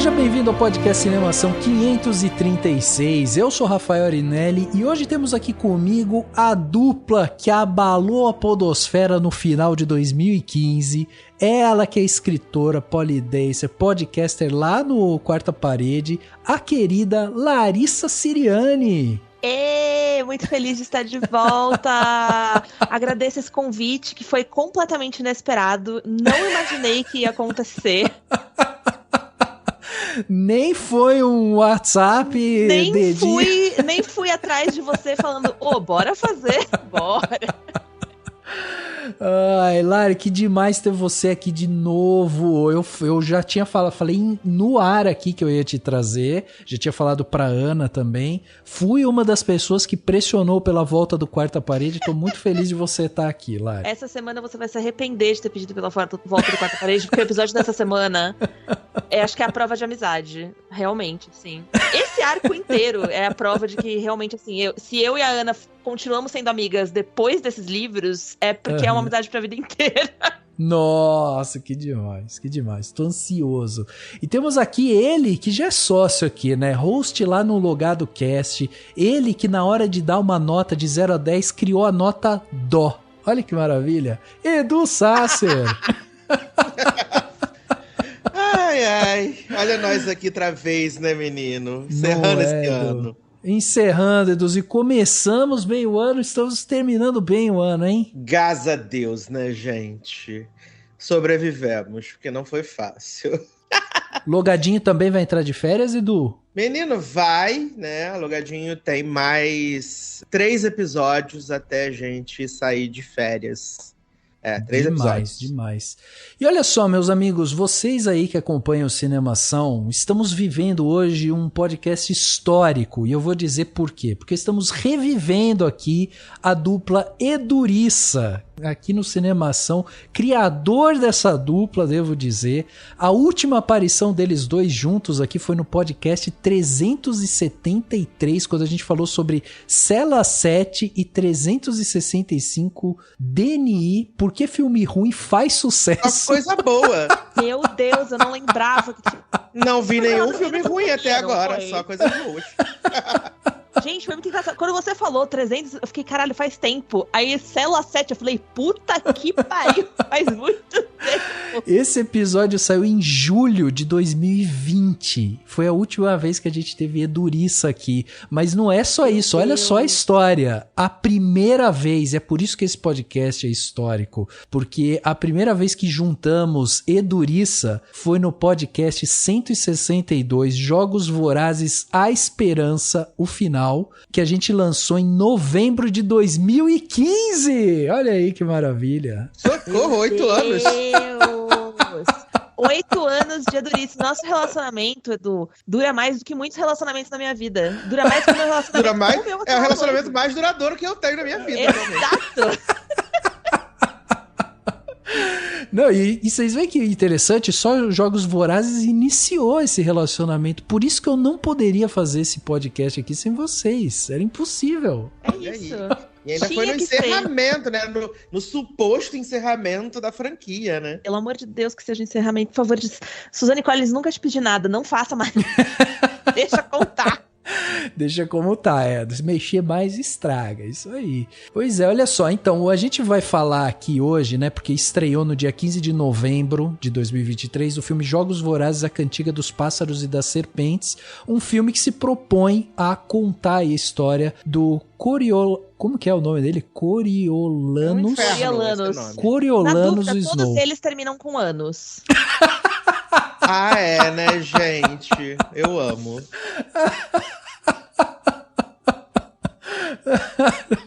Seja bem-vindo ao podcast Cinemação 536. Eu sou Rafael Arinelli e hoje temos aqui comigo a dupla que abalou a podosfera no final de 2015. Ela que é escritora, polidancer, podcaster lá no Quarta Parede, a querida Larissa Siriani. Muito feliz de estar de volta. Agradeço esse convite que foi completamente inesperado. Não imaginei que ia acontecer. Nem foi um WhatsApp. Nem fui atrás de você falando, bora fazer, bora. Ai, Lari, que demais ter você aqui de novo. Eu já tinha falei no ar aqui que eu ia te trazer. Já tinha falado pra Ana também. Fui uma das pessoas que pressionou pela volta do Quarta Parede. Tô muito feliz de você estar aqui, Lari. Essa semana você vai se arrepender de ter pedido pela volta do Quarta Parede, porque o episódio dessa semana acho que é a prova de amizade. Realmente, sim. Esse arco inteiro é a prova de que realmente, assim, se eu e a Ana continuamos sendo amigas depois desses livros, é porque é uma amizade pra vida inteira. Nossa, que demais. Tô ansioso. E temos aqui ele, que já é sócio aqui, né? Host lá no Logado Cast. Ele que na hora de dar uma nota de 0 a 10 criou a nota Dó. Olha que maravilha. Edu Sasser. Ai, olha nós aqui outra vez, né, menino? Encerrando esse ano. Encerrando, Edu, e começamos bem o ano, estamos terminando bem o ano, hein? Graças a Deus, né, gente? Sobrevivemos, porque não foi fácil. Logadinho também vai entrar de férias, Edu? Menino, vai, né? Logadinho tem mais 3 episódios até a gente sair de férias. 3 episódios. Demais. E olha só, meus amigos, vocês aí que acompanham o Cinemação, estamos vivendo hoje um podcast histórico, e eu vou dizer por quê. Porque estamos revivendo aqui a dupla Eduriça, aqui no Cinemação, criador dessa dupla, devo dizer. A última aparição deles dois juntos aqui foi no podcast 373, quando a gente falou sobre Cela 7 e 365 DNI, por que filme ruim faz sucesso. Uma coisa boa. Meu Deus, eu não lembrava que tinha... Não vi nenhum filme ruim até agora, só coisas boas. Gente, foi muito engraçado. Quando você falou 300, eu fiquei, caralho, faz tempo. Aí, Cela 7, eu falei, puta que pariu, faz muito tempo. Esse episódio saiu em julho de 2020. Foi a última vez que a gente teve Eduriça aqui. Mas não é só isso, olha só a história. A primeira vez, é por isso que esse podcast é histórico, porque a primeira vez que juntamos Eduriça foi no podcast 162, Jogos Vorazes, A Esperança, o final, que a gente lançou em novembro de 2015. Olha aí que maravilha. Socorro, 8 anos. 8 anos de Edurice. Nosso relacionamento, Edu, dura mais do que muitos relacionamentos na minha vida. Dura mais do que o meu relacionamento. É o relacionamento mais duradouro que eu tenho na minha vida. Exato. Não, e vocês veem que interessante, só Jogos Vorazes iniciou esse relacionamento. Por isso que eu não poderia fazer esse podcast aqui sem vocês. Era impossível. É isso. E ainda foi no encerramento, né? No suposto encerramento da franquia, né? Pelo amor de Deus, que seja encerramento. Por favor, Suzane Collins, nunca te pedi nada. Não faça mais. Deixa contar. Deixa como tá, se mexer mais estraga, isso aí. Pois é, olha só, então, a gente vai falar aqui hoje, né, porque estreou no dia 15 de novembro de 2023 o filme Jogos Vorazes, a Cantiga dos Pássaros e das Serpentes, um filme que se propõe a contar a história do como que é o nome dele? Coriolanus Snow. Todos eles terminam com anos. Né, gente? Eu amo.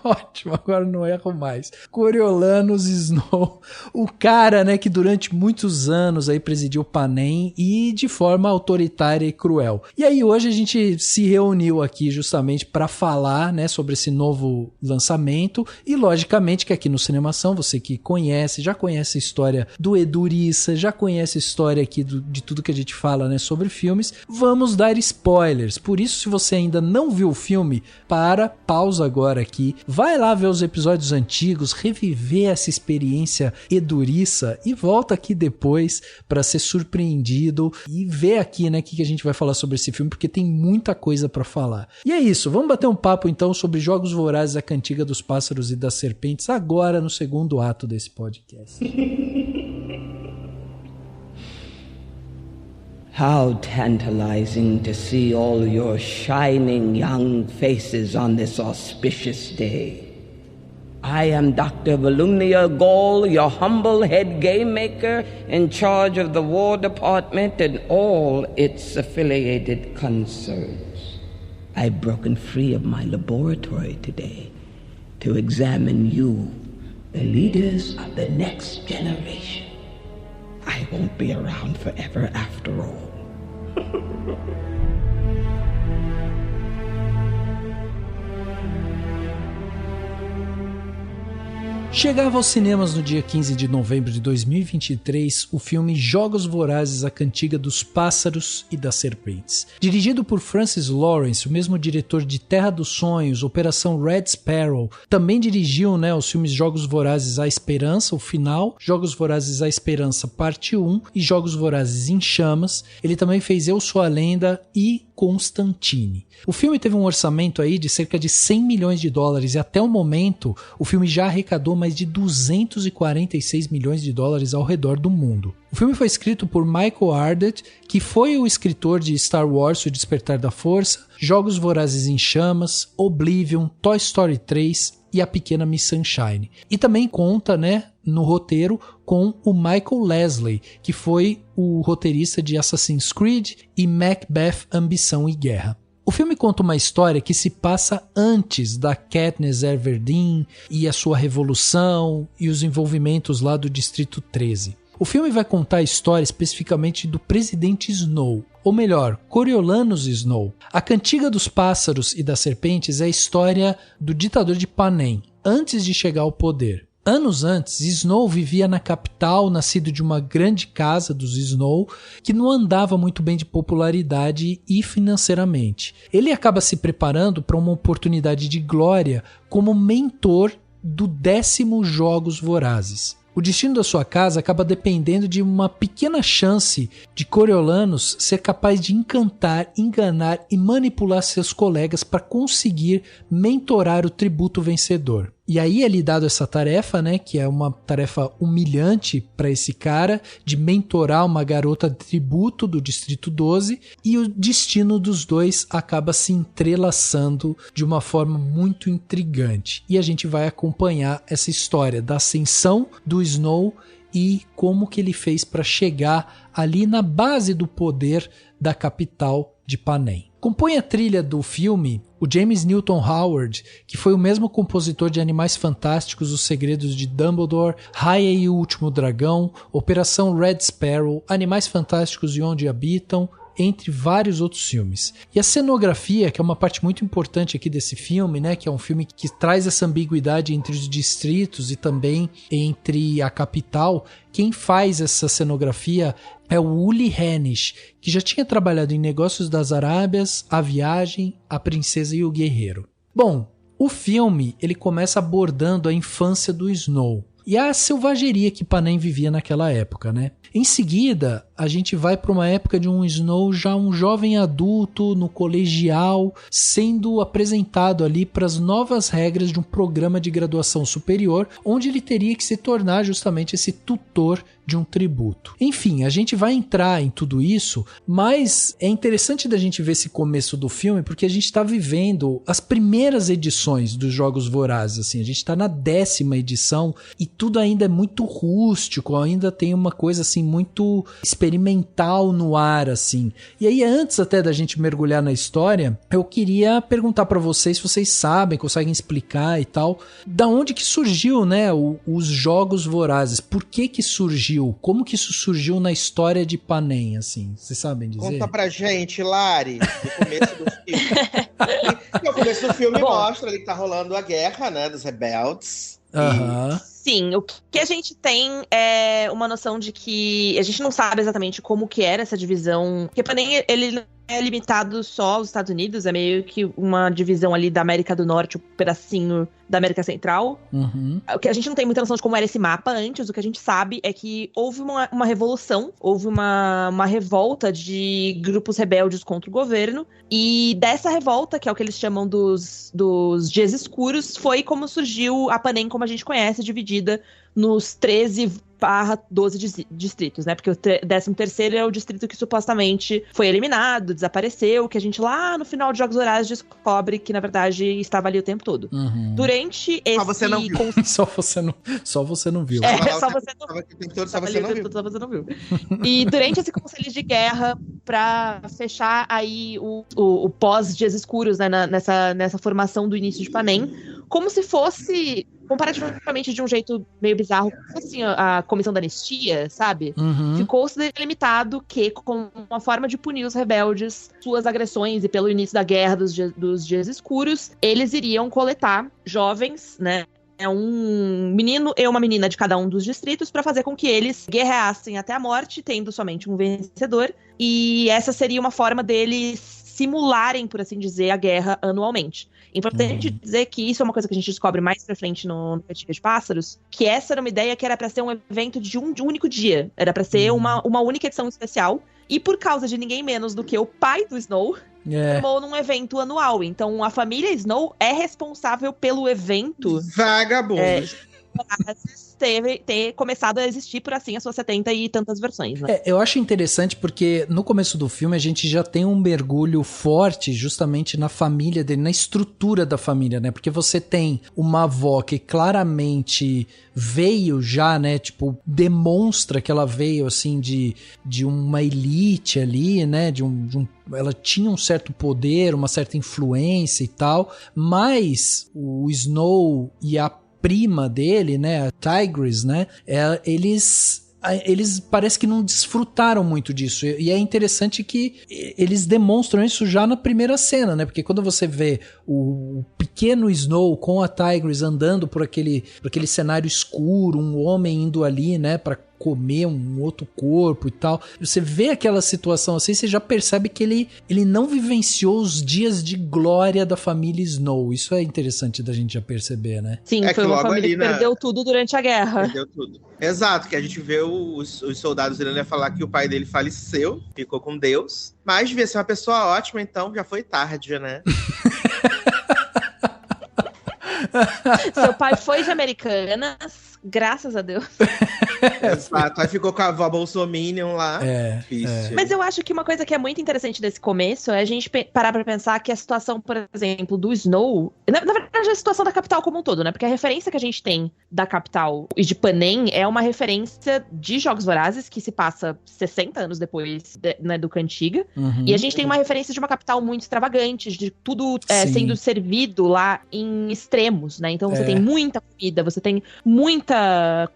Ótimo, agora não erro mais. Coriolanus Snow, o cara, né, que durante muitos anos aí presidiu o Panem e de forma autoritária e cruel. E aí hoje a gente se reuniu aqui justamente para falar, né, sobre esse novo lançamento e logicamente que aqui no Cinemação, você que conhece, já conhece a história do Eduriça, já conhece a história aqui de tudo que a gente fala, né, sobre filmes, vamos dar spoilers. Por isso, se você ainda não viu o filme, pausa agora aqui, vai lá ver os episódios antigos, reviver essa experiência eduriça e volta aqui depois pra ser surpreendido e ver aqui, né, o que a gente vai falar sobre esse filme, porque tem muita coisa pra falar. E é isso, vamos bater um papo então sobre Jogos Vorazes, a Cantiga dos Pássaros e das Serpentes, agora no segundo ato desse podcast. How tantalizing to see all your shining young faces on this auspicious day. I am Dr. Volumnia Gall, your humble head game maker in charge of the War Department and all its affiliated concerns. I've broken free of my laboratory today to examine you, the leaders of the next generation. I won't be around forever after all. Chegava aos cinemas no dia 15 de novembro de 2023 o filme Jogos Vorazes, a Cantiga dos Pássaros e das Serpentes. Dirigido por Francis Lawrence, o mesmo diretor de Terra dos Sonhos, Operação Red Sparrow, também dirigiu, os filmes Jogos Vorazes, a Esperança, o final, Jogos Vorazes, a Esperança, parte 1 e Jogos Vorazes em Chamas. Ele também fez Eu Sou a Lenda e Constantine. O filme teve um orçamento aí de cerca de 100 milhões de dólares e até o momento o filme já arrecadou mais de 246 milhões de dólares ao redor do mundo. O filme foi escrito por Michael Arndt, que foi o escritor de Star Wars: O Despertar da Força, Jogos Vorazes em Chamas, Oblivion, Toy Story 3 e A Pequena Miss Sunshine. E também conta, no roteiro com o Michael Leslie, que foi o roteirista de Assassin's Creed e Macbeth, Ambição e Guerra. O filme conta uma história que se passa antes da Katniss Everdeen e a sua revolução e os envolvimentos lá do Distrito 13. O filme vai contar a história especificamente do presidente Snow, ou melhor, Coriolanus Snow. A Cantiga dos Pássaros e das Serpentes é a história do ditador de Panem, antes de chegar ao poder. Anos antes, Snow vivia na capital, nascido de uma grande casa dos Snow, que não andava muito bem de popularidade e financeiramente. Ele acaba se preparando para uma oportunidade de glória como mentor do 10º Jogos Vorazes. O destino da sua casa acaba dependendo de uma pequena chance de Coriolanus ser capaz de encantar, enganar e manipular seus colegas para conseguir mentorar o tributo vencedor. E aí é lhe dado essa tarefa, que é uma tarefa humilhante para esse cara, de mentorar uma garota tributo do Distrito 12, e o destino dos dois acaba se entrelaçando de uma forma muito intrigante. E a gente vai acompanhar essa história da ascensão do Snow e como que ele fez para chegar ali na base do poder da capital de Panem. Compõe a trilha do filme o James Newton Howard, que foi o mesmo compositor de Animais Fantásticos, Os Segredos de Dumbledore, Raya e o Último Dragão, Operação Red Sparrow, Animais Fantásticos e Onde Habitam, entre vários outros filmes. E a cenografia, que é uma parte muito importante aqui desse filme, que é um filme que traz essa ambiguidade entre os distritos e também entre a capital. Quem faz essa cenografia é o Uli Hennish, que já tinha trabalhado em Negócios das Arábias, A Viagem, A Princesa e o Guerreiro. Bom, o filme ele começa abordando a infância do Snow e a selvageria que Panem vivia naquela época, Em seguida, a gente vai para uma época de um Snow já um jovem adulto no colegial, sendo apresentado ali para as novas regras de um programa de graduação superior, onde ele teria que se tornar justamente esse tutor de um tributo. Enfim, a gente vai entrar em tudo isso, mas é interessante da gente ver esse começo do filme, porque a gente está vivendo as primeiras edições dos Jogos Vorazes, a gente está na 10ª edição e tudo ainda é muito rústico, ainda tem uma coisa muito experimental no ar, E aí, antes até da gente mergulhar na história, eu queria perguntar para vocês, se vocês sabem, conseguem explicar e tal, da onde que surgiu, os Jogos Vorazes, por que surgiu? Como que isso surgiu na história de Panem, Vocês sabem dizer? Conta pra gente, Lari, no começo do filme. No começo do filme mostra ali que tá rolando a guerra, dos rebeldes. Aham. Sim, o que a gente tem é uma noção de que a gente não sabe exatamente como que era essa divisão, porque Panem, ele não é limitado só aos Estados Unidos, é meio que uma divisão ali da América do Norte, um pedacinho da América Central. O que a gente não tem muita noção de como era esse mapa antes, o que a gente sabe é que houve uma revolução, houve uma revolta de grupos rebeldes contra o governo, e dessa revolta, que é o que eles chamam dos Dias Escuros, foi como surgiu a Panem como a gente conhece, dividida nos 13/12 distritos, né? Porque o 13º é o distrito que supostamente foi eliminado, desapareceu, que a gente lá no final de Jogos Vorazes descobre que, na verdade, estava ali o tempo todo. Durante esse... Só você não viu. Só você não viu. Só você não viu. E durante esse conselho de guerra, pra fechar aí o pós-Dias Escuros, né? Nessa formação do início de Panem, como se fosse... comparativamente de um jeito meio bizarro, assim, a comissão da anistia, sabe? Ficou-se delimitado que, como uma forma de punir os rebeldes, suas agressões e pelo início da guerra dos Dias Escuros, eles iriam coletar jovens, né? Um menino e uma menina de cada um dos distritos para fazer com que eles guerreassem até a morte, tendo somente um vencedor. E essa seria uma forma deles simularem, por assim dizer, a guerra anualmente. Importante dizer que isso é uma coisa que a gente descobre mais pra frente no Cantiga de Pássaros, que essa era uma ideia que era pra ser um evento de um único dia. Era pra ser uma única edição especial. E por causa de ninguém menos do que o pai do Snow, formou num evento anual. Então a família Snow é responsável pelo evento. Vagabundo. Ter começado a existir por assim as suas 70 e tantas versões, né? Eu acho interessante porque no começo do filme a gente já tem um mergulho forte justamente na família dele, na estrutura da família, né? Porque você tem uma avó que claramente veio já, né? Tipo, demonstra que ela veio, assim, de uma elite ali, né? Ela tinha um certo poder, uma certa influência e tal, mas o Snow e a prima dele, né, a Tigris, né, eles parece que não desfrutaram muito disso, e é interessante que eles demonstram isso já na primeira cena, né, porque quando você vê o pequeno Snow com a Tigris andando por aquele cenário escuro, um homem indo ali, né, pra comer um outro corpo e tal, você vê aquela situação assim, você já percebe que ele não vivenciou os dias de glória da família Snow. Isso é interessante da gente já perceber, né? Sim, foi uma família que perdeu tudo durante a guerra. Perdeu tudo. Exato, que a gente vê os soldados irando falar que o pai dele faleceu, ficou com Deus, mas devia ser uma pessoa ótima, então já foi tarde, né? Seu pai foi de Americanas, graças a Deus. Exato, aí ficou com a avó Bolsominion lá. Mas eu acho que uma coisa que é muito interessante desse começo é a gente parar pra pensar que a situação, por exemplo, do Snow... Na verdade, a situação da capital como um todo, né? Porque a referência que a gente tem da capital e de Panem é uma referência de Jogos Vorazes, que se passa 60 anos depois né, do Cantiga. E a gente tem uma referência de uma capital muito extravagante, de tudo sendo servido lá em extremos, né? Então você tem muita comida, você tem muita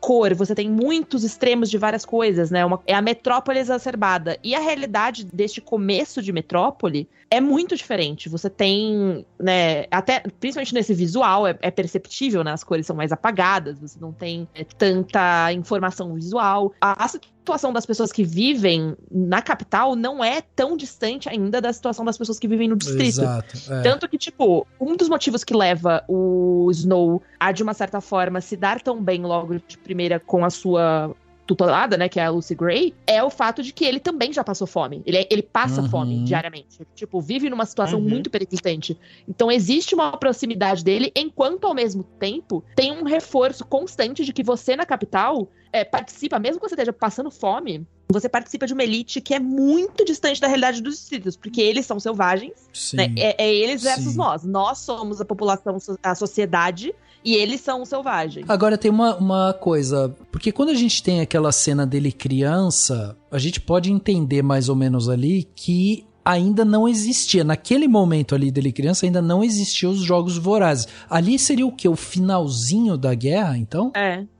cor, você tem muitos extremos de várias coisas, né? É a metrópole exacerbada. E a realidade deste começo de metrópole é muito diferente. Você tem, né, até, principalmente nesse visual, é perceptível, né? As cores são mais apagadas, você não tem tanta informação visual. A situação das pessoas que vivem na capital não é tão distante ainda da situação das pessoas que vivem no distrito. Exato, Tanto que, tipo, um dos motivos que leva o Snow a, de uma certa forma, se dar tão bem logo de primeira com a sua tutelada, né, que é a Lucy Gray, é o fato de que ele também já passou fome. Ele passa fome diariamente. Ele, tipo, vive numa situação muito persistente. Então existe uma proximidade dele, enquanto ao mesmo tempo tem um reforço constante de que você na capital participa, mesmo que você esteja passando fome, você participa de uma elite que é muito distante da realidade dos distritos, porque eles são selvagens, né? É eles versus nós. Nós somos a população, a sociedade, e eles são selvagens. Agora tem uma coisa, porque quando a gente tem aquela cena dele criança, a gente pode entender mais ou menos ali que ainda não existia, naquele momento ali dele criança, ainda não existiam os Jogos Vorazes. Ali seria o quê? O finalzinho da guerra, então?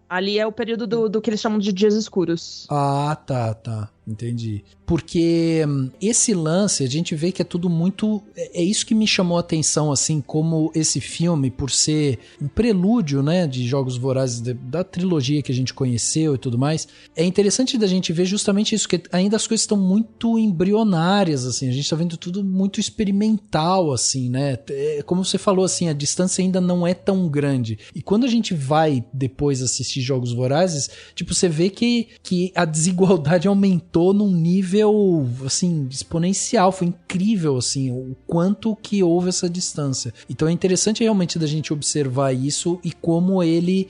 Ali é o período do que eles chamam de Dias Escuros. Ah, tá. Entendi. Porque esse lance, a gente vê que é tudo muito... É isso que me chamou a atenção, assim, como esse filme, por ser um prelúdio, né, de Jogos Vorazes, da trilogia que a gente conheceu e tudo mais. É interessante da gente ver justamente isso, que ainda as coisas estão muito embrionárias, assim, a gente tá vendo tudo muito experimental, assim, né? Como você falou, assim, a distância ainda não é tão grande. E quando a gente vai depois assistir Jogos Vorazes, tipo, você vê que a desigualdade aumentou num nível, assim, exponencial. Foi incrível, assim, o quanto que houve essa distância. Então é interessante realmente da gente observar isso e como ele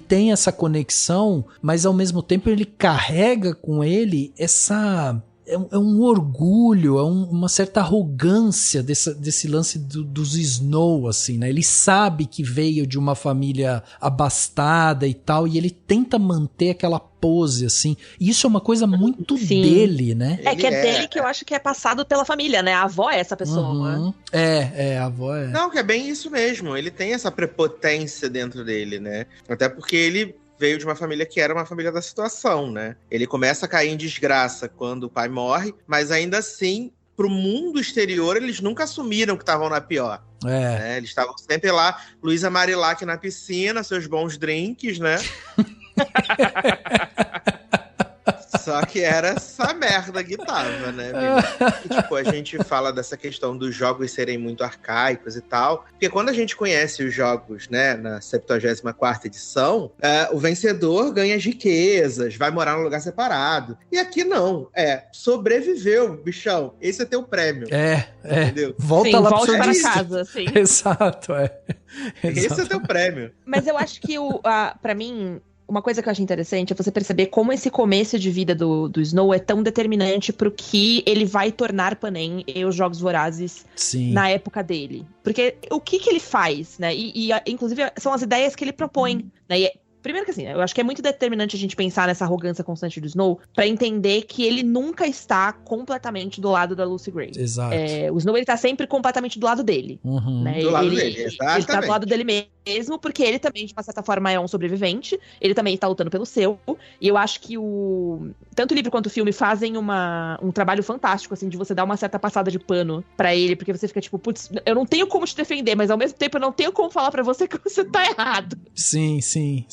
tem essa conexão, mas ao mesmo tempo ele carrega com ele essa... É um orgulho, uma certa arrogância desse lance dos Snow, assim, né? Ele sabe que veio de uma família abastada e tal, e ele tenta manter aquela pose, assim. E isso é uma coisa muito dele, né? Dele que eu acho que é passado pela família, né? A avó é essa pessoa, né? A avó é... Não, que é bem isso mesmo. Ele tem essa prepotência dentro dele, né? Até porque ele veio de uma família que era uma família da situação, né? Ele começa a cair em desgraça quando o pai morre, mas ainda assim, pro mundo exterior, eles nunca assumiram que estavam na pior. Né? Eles estavam sempre lá, Luísa Marilac na piscina, seus bons drinks, né? Só que era essa merda que tava, né? E, tipo, a gente fala dessa questão dos jogos serem muito arcaicos e tal, porque quando a gente conhece os jogos, né, na 74ª edição, o vencedor ganha as riquezas, vai morar num lugar separado. E aqui não. Sobreviveu, bichão. Esse é teu prêmio. Entendeu? Volta lá volta para casa, sim. Exato, Esse é teu prêmio. Mas eu acho que, pra mim... Uma coisa que eu acho interessante é você perceber como esse começo de vida do Snow é tão determinante pro que ele vai tornar Panem e os Jogos Vorazes na época dele. Porque o que ele faz, né? E inclusive, são as ideias que ele propõe, né? Primeiro que assim, eu acho que é muito determinante a gente pensar nessa arrogância constante do Snow pra entender que ele nunca está completamente do lado da Lucy Gray. Exato. O Snow, ele tá sempre completamente do lado dele. Né? Do lado dele, exatamente. Ele tá do lado dele mesmo, porque ele também, de uma certa forma, é um sobrevivente. Ele também tá lutando pelo seu. E eu acho que tanto o livro quanto o filme fazem um trabalho fantástico, assim, de você dar uma certa passada de pano pra ele, porque você fica tipo, putz, eu não tenho como te defender, mas ao mesmo tempo eu não tenho como falar pra você que você tá errado. Sim.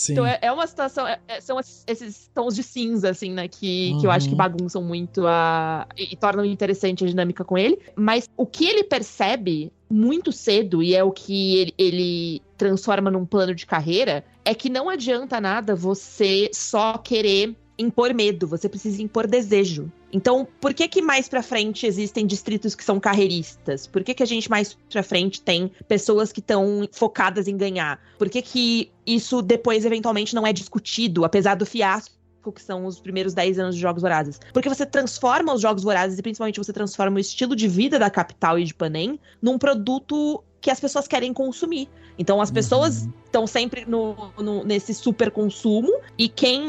Então é uma situação, são esses tons de cinza, assim, né, que eu acho que bagunçam muito e tornam interessante a dinâmica com ele. Mas o que ele percebe muito cedo, e é o que ele transforma num plano de carreira, é que não adianta nada você só querer impor medo, você precisa impor desejo. Então, por que mais pra frente existem distritos que são carreiristas? Por que a gente mais pra frente tem pessoas que estão focadas em ganhar? Por que isso depois, eventualmente, não é discutido, apesar do fiasco que são os primeiros 10 anos de Jogos Vorazes? Porque você transforma os Jogos Vorazes, e principalmente você transforma o estilo de vida da capital e de Panem num produto que as pessoas querem consumir. Então as pessoas estão sempre nesse super consumo, e quem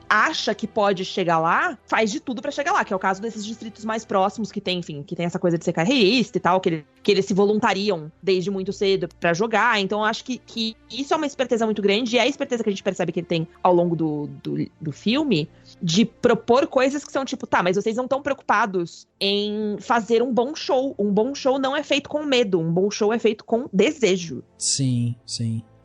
acha que pode chegar lá, faz de tudo pra chegar lá, que é o caso desses distritos mais próximos que tem, enfim, que tem essa coisa de ser carreirista e tal, que eles se voluntariam desde muito cedo pra jogar. Então eu acho que isso é uma esperteza muito grande, e é a esperteza que a gente percebe que ele tem ao longo do filme, de propor coisas que são tipo, tá, mas vocês não estão preocupados em fazer um bom show. Um bom show não é feito com medo, um bom show é feito com desejo. Sim.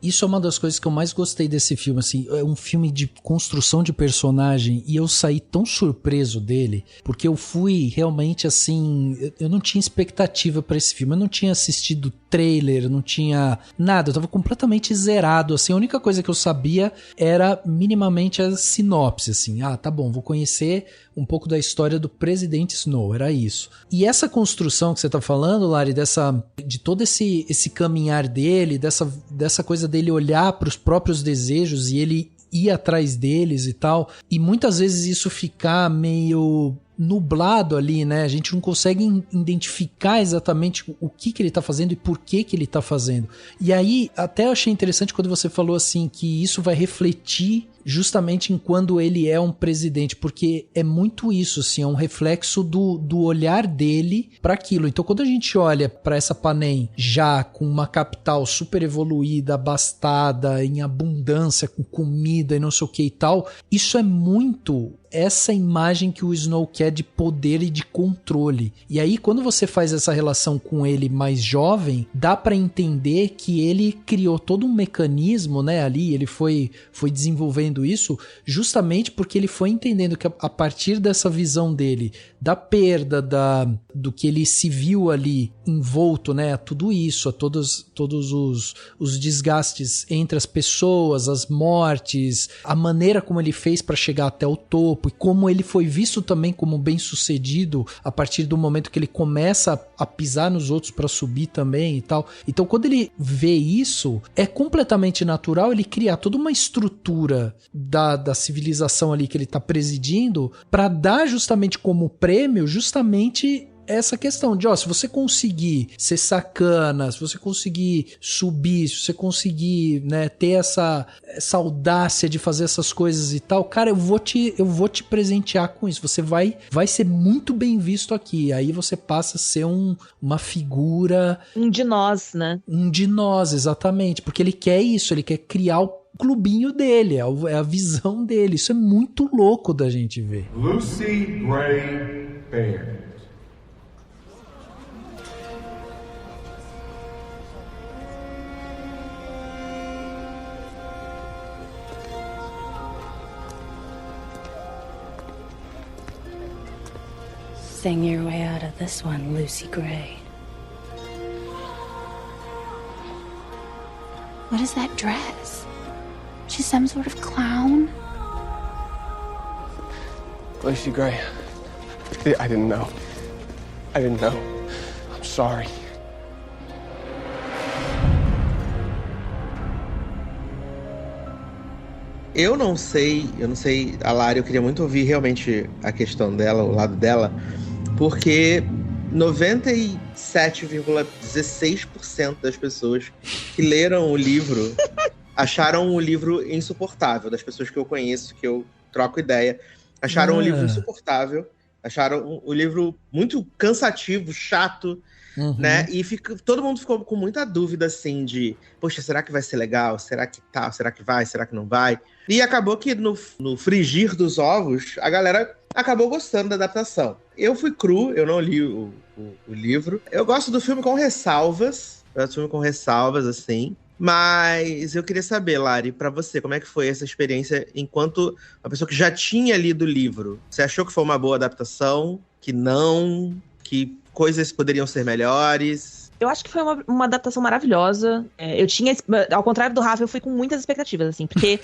Isso é uma das coisas que eu mais gostei desse filme, assim, é um filme de construção de personagem, e eu saí tão surpreso dele, porque eu fui realmente assim, eu não tinha expectativa pra esse filme, eu não tinha assistido trailer, não tinha nada, eu tava completamente zerado, assim, a única coisa que eu sabia era minimamente a sinopse, assim, tá bom, vou conhecer um pouco da história do presidente Snow, era isso. E essa construção que você tá falando, Lari, de todo esse caminhar dele, dessa coisa dele olhar para os próprios desejos e ele ir atrás deles e tal, e muitas vezes isso ficar meio nublado ali, né? A gente não consegue identificar exatamente o que ele tá fazendo e por que ele tá fazendo. E aí, até eu achei interessante quando você falou assim, que isso vai refletir justamente enquanto ele é um presidente, porque é muito isso, assim, é um reflexo do olhar dele para aquilo. Então, quando a gente olha para essa Panem já com uma capital super evoluída, abastada, em abundância, com comida e não sei o que e tal, isso é muito essa imagem que o Snow quer de poder e de controle. E aí, quando você faz essa relação com ele mais jovem, dá para entender que ele criou todo um mecanismo, né, ali, ele foi desenvolvendo isso justamente porque ele foi entendendo que a partir dessa visão dele, da perda, do que ele se viu ali envolto, né, a tudo isso, a todos os desgastes entre as pessoas, as mortes, a maneira como ele fez para chegar até o topo, e como ele foi visto também como bem-sucedido a partir do momento que ele começa a pisar nos outros para subir também e tal. Então, quando ele vê isso, é completamente natural ele criar toda uma estrutura da civilização ali que ele tá presidindo para dar justamente como prêmio justamente essa questão de, se você conseguir ser sacana, se você conseguir subir, se você conseguir, né, ter essa audácia de fazer essas coisas e tal, cara, eu vou te presentear com isso, você vai ser muito bem visto aqui, aí você passa a ser uma figura... Um de nós, né? Um de nós, exatamente, porque ele quer isso, ele quer criar o clubinho dele, é a visão dele, isso é muito louco da gente ver. Lucy Gray Baird. Sing your way out of this one, Lucy Gray. What is that dress? She's some sort of clown? Lucy Gray. I didn't know. I'm sorry. Eu não sei, a Lari, eu queria muito ouvir realmente a questão dela, o lado dela, porque 97,16% das pessoas que leram o livro acharam o livro insuportável, das pessoas que eu conheço, que eu troco ideia, acharam o livro insuportável, acharam o livro muito cansativo, chato, né? E todo mundo ficou com muita dúvida, assim, de, poxa, será que vai ser legal? Será que tá? Será que vai? Será que não vai? E acabou que no frigir dos ovos, a galera acabou gostando da adaptação. Eu fui cru, eu não li o livro. Eu gosto do filme com ressalvas, assim. Mas eu queria saber, Lari, pra você, como é que foi essa experiência enquanto uma pessoa que já tinha lido o livro? Você achou que foi uma boa adaptação? Que não? Que coisas poderiam ser melhores? Eu acho que foi uma adaptação maravilhosa. Eu tinha, ao contrário do Rafa, eu fui com muitas expectativas, assim, porque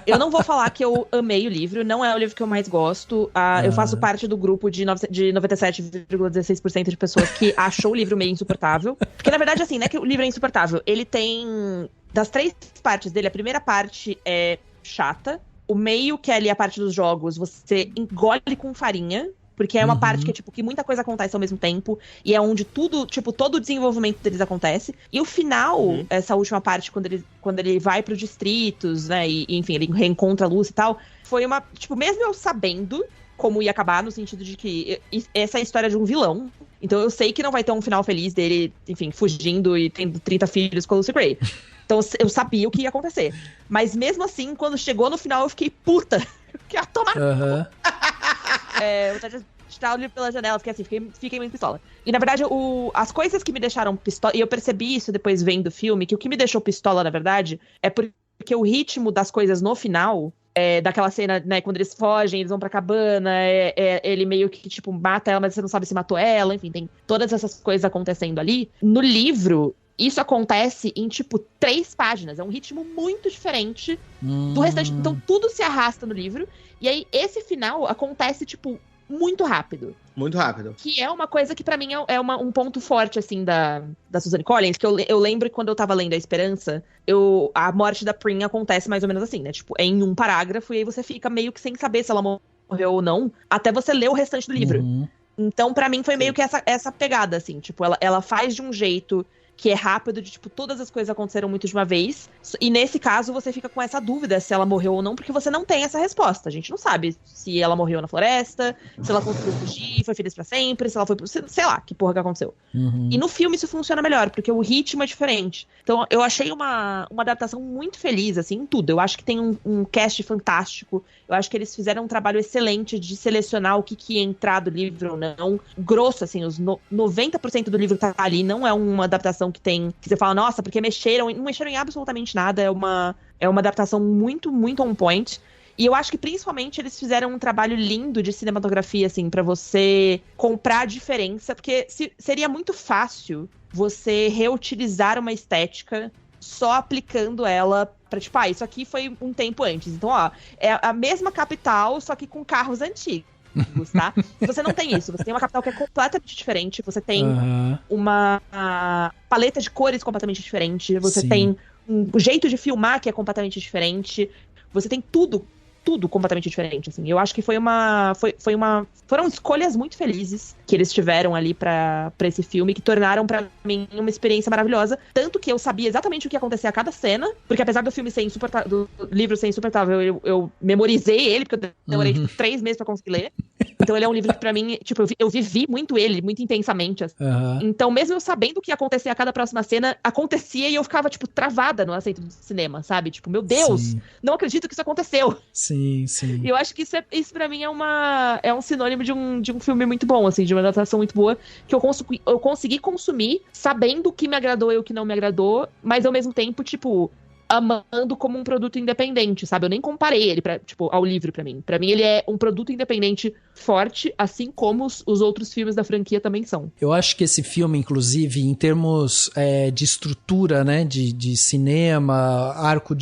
eu não vou falar que eu amei o livro, não é o livro que eu mais gosto. Eu faço parte do grupo de 97,16% de pessoas que achou o livro meio insuportável. Porque, na verdade, assim, não é que o livro é insuportável. Ele tem, das 3 partes dele, a primeira parte é chata. O meio, que é ali a parte dos jogos, você engole com farinha. Porque é uma parte que, tipo, que muita coisa acontece ao mesmo tempo. E é onde tudo, tipo, todo o desenvolvimento deles acontece. E o final, essa última parte, quando ele vai pros distritos, né? E, enfim, ele reencontra a Lucy e tal. Foi uma, tipo, mesmo eu sabendo como ia acabar, no sentido de que essa é a história de um vilão. Então eu sei que não vai ter um final feliz dele, enfim, fugindo e tendo 30 filhos com a Lucy Gray. Então eu sabia o que ia acontecer. Mas mesmo assim, quando chegou no final, eu fiquei puta. Que ia tomar. Vontade de tirar o livro pela janela, porque assim, fiquei muito pistola. E na verdade, as coisas que me deixaram pistola, e eu percebi isso depois vendo o filme, que o que me deixou pistola, na verdade, é porque o ritmo das coisas no final, daquela cena, né, quando eles fogem, eles vão pra cabana, ele meio que, tipo, mata ela, mas você não sabe se matou ela, enfim, tem todas essas coisas acontecendo ali. No livro, isso acontece em, tipo, 3 páginas. É um ritmo muito diferente do restante. Então, tudo se arrasta no livro. E aí, esse final acontece, tipo, muito rápido. Muito rápido. Que é uma coisa que, pra mim, é um ponto forte, assim, da Suzanne Collins. Que eu lembro que quando eu tava lendo A Esperança, a morte da Prim acontece mais ou menos assim, né? Tipo, é em um parágrafo, e aí você fica meio que sem saber se ela morreu ou não, até você ler o restante do livro. Então, pra mim, foi meio que essa pegada, assim. Tipo, ela faz de um jeito que é rápido, de tipo, todas as coisas aconteceram muito de uma vez. E nesse caso, você fica com essa dúvida se ela morreu ou não, porque você não tem essa resposta. A gente não sabe se ela morreu na floresta, se ela conseguiu fugir, foi feliz pra sempre, se ela foi... Sei lá, que porra que aconteceu. E no filme isso funciona melhor, porque o ritmo é diferente. Então, eu achei uma adaptação muito feliz, assim, em tudo. Eu acho que tem um cast fantástico. Eu acho que eles fizeram um trabalho excelente de selecionar o que ia entrar do livro ou não. Grosso, assim, os 90% do livro tá ali. Não é uma adaptação que você fala, nossa, porque não mexeram em absolutamente nada. É uma adaptação muito, muito on point. E eu acho que, principalmente, eles fizeram um trabalho lindo de cinematografia, assim, pra você comprar a diferença. Porque seria muito fácil você reutilizar uma estética só aplicando ela pra, tipo, isso aqui foi um tempo antes. Então, é a mesma capital, só que com carros antigos. Tá? Você não tem isso, você tem uma capital que é completamente diferente, você tem uma paleta de cores completamente diferente, você tem um jeito de filmar que é completamente diferente, você tem tudo completamente diferente, assim. Eu acho que foram escolhas muito felizes que eles tiveram ali pra esse filme, que tornaram pra mim uma experiência maravilhosa, tanto que eu sabia exatamente o que ia acontecer a cada cena, porque apesar do filme ser insuportável, do livro ser insuportável, eu memorizei ele, porque eu demorei 3 meses pra conseguir ler. Então ele é um livro que pra mim, tipo, eu vivi muito ele, muito intensamente, assim. Então mesmo eu sabendo o que ia acontecer a cada próxima cena, acontecia e eu ficava, tipo, travada no assento do cinema, sabe? Tipo, meu Deus, não acredito que isso aconteceu. Sim. E eu acho que isso pra mim é um sinônimo de um filme muito bom, assim, de uma adaptação muito boa, que eu consegui consumir sabendo o que me agradou e o que não me agradou, mas ao mesmo tempo, tipo, amando como um produto independente, sabe? Eu nem comparei ele ao livro pra mim. Pra mim ele é um produto independente forte, assim como os outros filmes da franquia também são. Eu acho que esse filme, inclusive, em termos de estrutura, né, de cinema, arco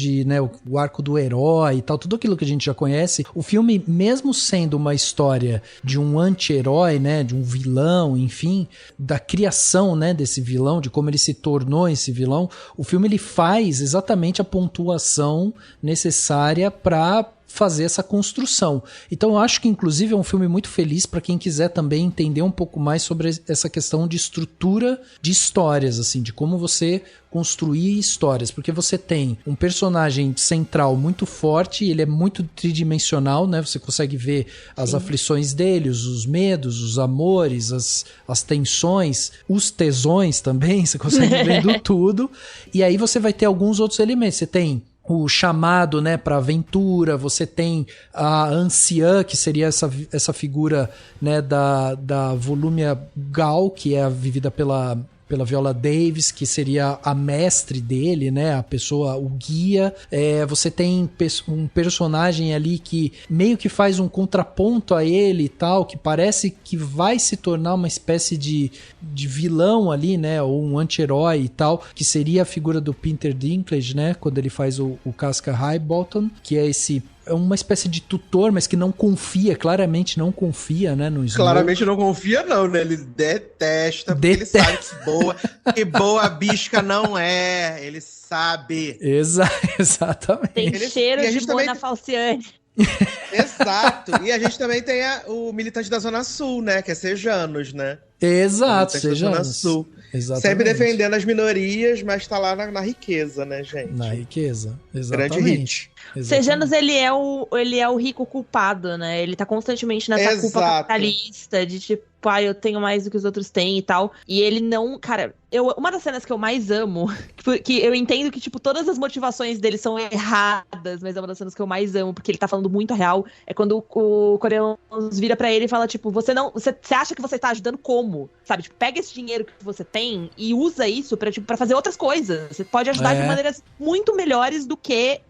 o arco do herói e tal, tudo aquilo que a gente já conhece, o filme, mesmo sendo uma história de um anti-herói, né, de um vilão, enfim, da criação, né, desse vilão, de como ele se tornou esse vilão, o filme ele faz exatamente a pontuação necessária para fazer essa construção. Então eu acho que inclusive é um filme muito feliz para quem quiser também entender um pouco mais sobre essa questão de estrutura de histórias, assim, de como você construir histórias, porque você tem um personagem central muito forte, ele é muito tridimensional, né? Você consegue ver as aflições dele, os medos, os amores, as tensões, os tesões também, você consegue ver tudo. E aí você vai ter alguns outros elementos. Você tem o chamado, né, para aventura, você tem a anciã, que seria essa figura, né, da Volúmia Gaul, que é vivida pela Viola Davis, que seria a mestre dele, né, a pessoa, o guia. Você tem um personagem ali que meio que faz um contraponto a ele e tal, que parece que vai se tornar uma espécie de vilão ali, né, ou um anti-herói e tal, que seria a figura do Peter Dinklage, né, quando ele faz o Casca Highbottom, que é uma espécie de tutor, mas que não confia, claramente não confia, né, no Snow. Claramente não confia não, né? Ele detesta, porque ele sabe que boa bisca não é, ele sabe. Exatamente. Tem cheiro de Mona Falciane. Exato. E a gente também tem o militante da Zona Sul, né, que é Sejanos, né? Exato, Sejanos. Sul. Exatamente. Sempre defendendo as minorias, mas tá lá na riqueza, né, gente? Na riqueza, exatamente. Grande hit. Sejanos, ele é o rico culpado, né? Ele tá constantemente nessa culpa capitalista de tipo, eu tenho mais do que os outros têm e tal. E ele não, cara, uma das cenas que eu mais amo, que eu entendo que, tipo, todas as motivações dele são erradas, mas é uma das cenas que eu mais amo, porque ele tá falando muito a real, é quando o coreano vira pra ele e fala, tipo, você acha que você tá ajudando como? Sabe, tipo, pega esse dinheiro que você tem e usa isso pra fazer outras coisas. Você pode ajudar de maneiras muito melhores do que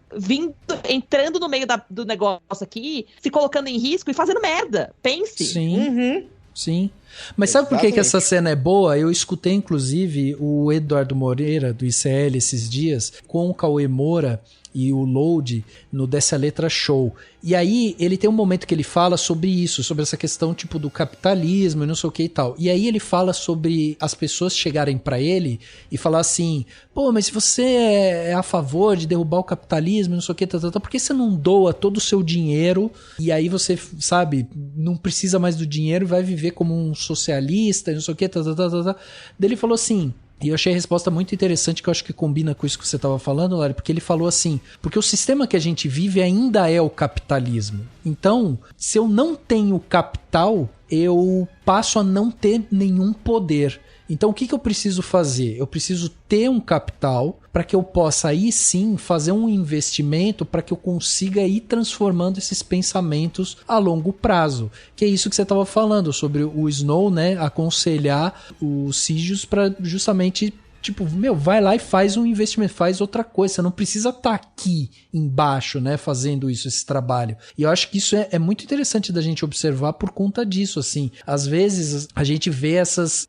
entrando no meio do negócio aqui, se colocando em risco e fazendo merda. Pense. Sim. Sim. Mas sabe por que essa cena é boa? Eu escutei, inclusive, o Eduardo Moreira, do ICL, esses dias, com o Cauê Moura e o Load no Desce a Letra Show. E aí ele tem um momento que ele fala sobre isso, sobre essa questão tipo do capitalismo e não sei o que e tal. E aí ele fala sobre as pessoas chegarem pra ele e falar assim, pô, mas se você é a favor de derrubar o capitalismo e não sei o que, por que você não doa todo o seu dinheiro e aí você, sabe, não precisa mais do dinheiro e vai viver como um socialista e não sei o que, Daí ele falou assim, E eu achei a resposta muito interessante, que eu acho que combina com isso que você estava falando, Lari, porque ele falou assim, porque o sistema que a gente vive ainda é o capitalismo. Então, se eu não tenho capital, eu passo a não ter nenhum poder. Então, o que eu preciso fazer? Eu preciso ter um capital para que eu possa aí sim fazer um investimento para que eu consiga ir transformando esses pensamentos a longo prazo. Que é isso que você estava falando sobre o Snow, né? Aconselhar os Sigios para justamente... Tipo, vai lá e faz um investimento, faz outra coisa. Você não precisa estar aqui embaixo, né, fazendo esse trabalho. E eu acho que isso é muito interessante da gente observar por conta disso, assim. Às vezes a gente vê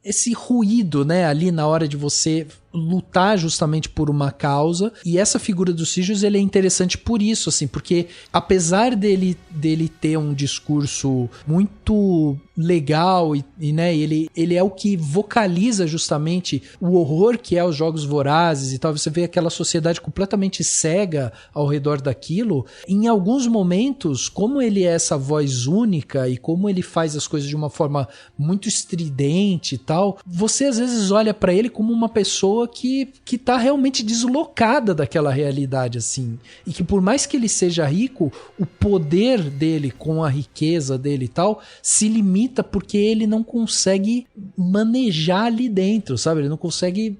esse ruído, né, ali na hora de você lutar justamente por uma causa, e essa figura do Sigios, ele é interessante por isso, assim, porque apesar dele ter um discurso muito legal e né, ele é o que vocaliza justamente o horror que é os jogos vorazes e tal, você vê aquela sociedade completamente cega ao redor daquilo. Em alguns momentos, como ele é essa voz única e como ele faz as coisas de uma forma muito estridente e tal, você às vezes olha pra ele como uma pessoa que tá realmente deslocada daquela realidade, assim. E que por mais que ele seja rico, o poder dele com a riqueza dele e tal, se limita porque ele não consegue manejar ali dentro, sabe? Ele não consegue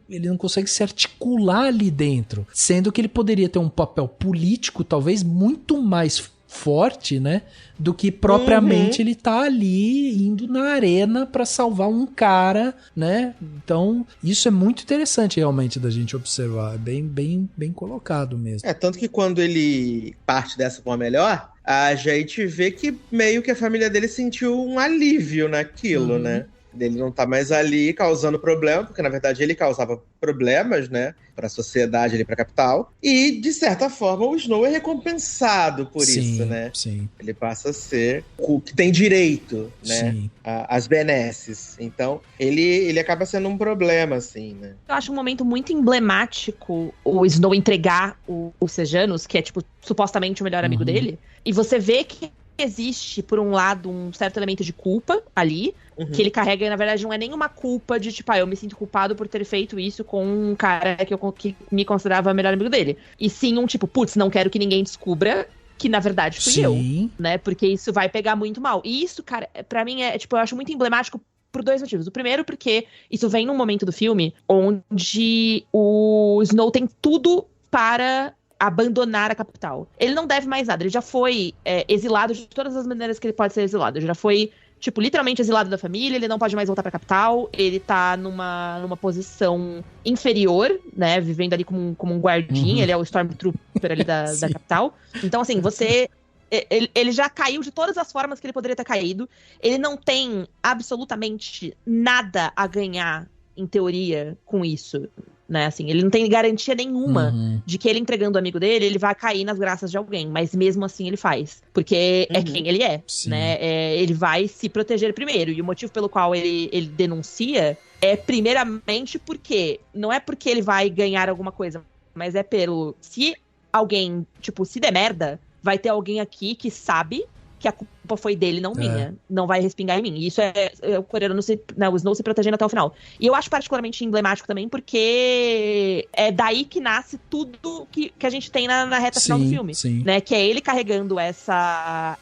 se articular ali dentro. Sendo que ele poderia ter um papel político talvez muito mais forte, né, do que propriamente ele tá ali indo na arena pra salvar um cara, né? Então, isso é muito interessante realmente da gente observar, é bem colocado mesmo. Tanto que quando ele parte dessa forma melhor, a gente vê que meio que a família dele sentiu um alívio naquilo, né? Ele não tá mais ali causando problema, porque na verdade ele causava problemas, né, pra sociedade ali, pra capital. E, de certa forma, o Snow é recompensado por isso, né? Sim. Ele passa a ser o que tem direito, né, às benesses. Então, ele acaba sendo um problema, assim, né? Eu acho um momento muito emblemático o Snow entregar o Sejanus, que é, tipo, supostamente o melhor amigo dele. E você vê que existe, por um lado, um certo elemento de culpa ali, que ele carrega, e na verdade não é nenhuma culpa de, tipo, eu me sinto culpado por ter feito isso com um cara que me considerava o melhor amigo dele. E sim um tipo, putz, não quero que ninguém descubra que na verdade fui eu, né? Porque isso vai pegar muito mal. E isso, cara, pra mim tipo, eu acho muito emblemático por dois motivos. O primeiro, porque isso vem num momento do filme onde o Snow tem tudo para abandonar a capital. Ele não deve mais nada. Ele já foi exilado de todas as maneiras que ele pode ser exilado. Ele já foi, tipo, literalmente exilado da família. Ele não pode mais voltar pra capital. Ele tá numa posição inferior, né? Vivendo ali como um guardinha. Ele é o Stormtrooper ali da capital. Então, assim, ele já caiu de todas as formas que ele poderia ter caído. Ele não tem absolutamente nada a ganhar, em teoria, com isso. Né, assim, ele não tem garantia nenhuma de que ele entregando o amigo dele, ele vai cair nas graças de alguém, mas mesmo assim ele faz, porque é quem ele é, né, ele vai se proteger primeiro, e o motivo pelo qual ele denuncia é primeiramente porque, não é porque ele vai ganhar alguma coisa, mas é se alguém, tipo, se der merda, vai ter alguém aqui que sabe que a culpa foi dele, não minha. Não vai respingar em mim. E isso é o coreano, o Snow se protegendo até o final. E eu acho particularmente emblemático também, porque é daí que nasce tudo que a gente tem na reta final do filme. Né? Que é ele carregando essa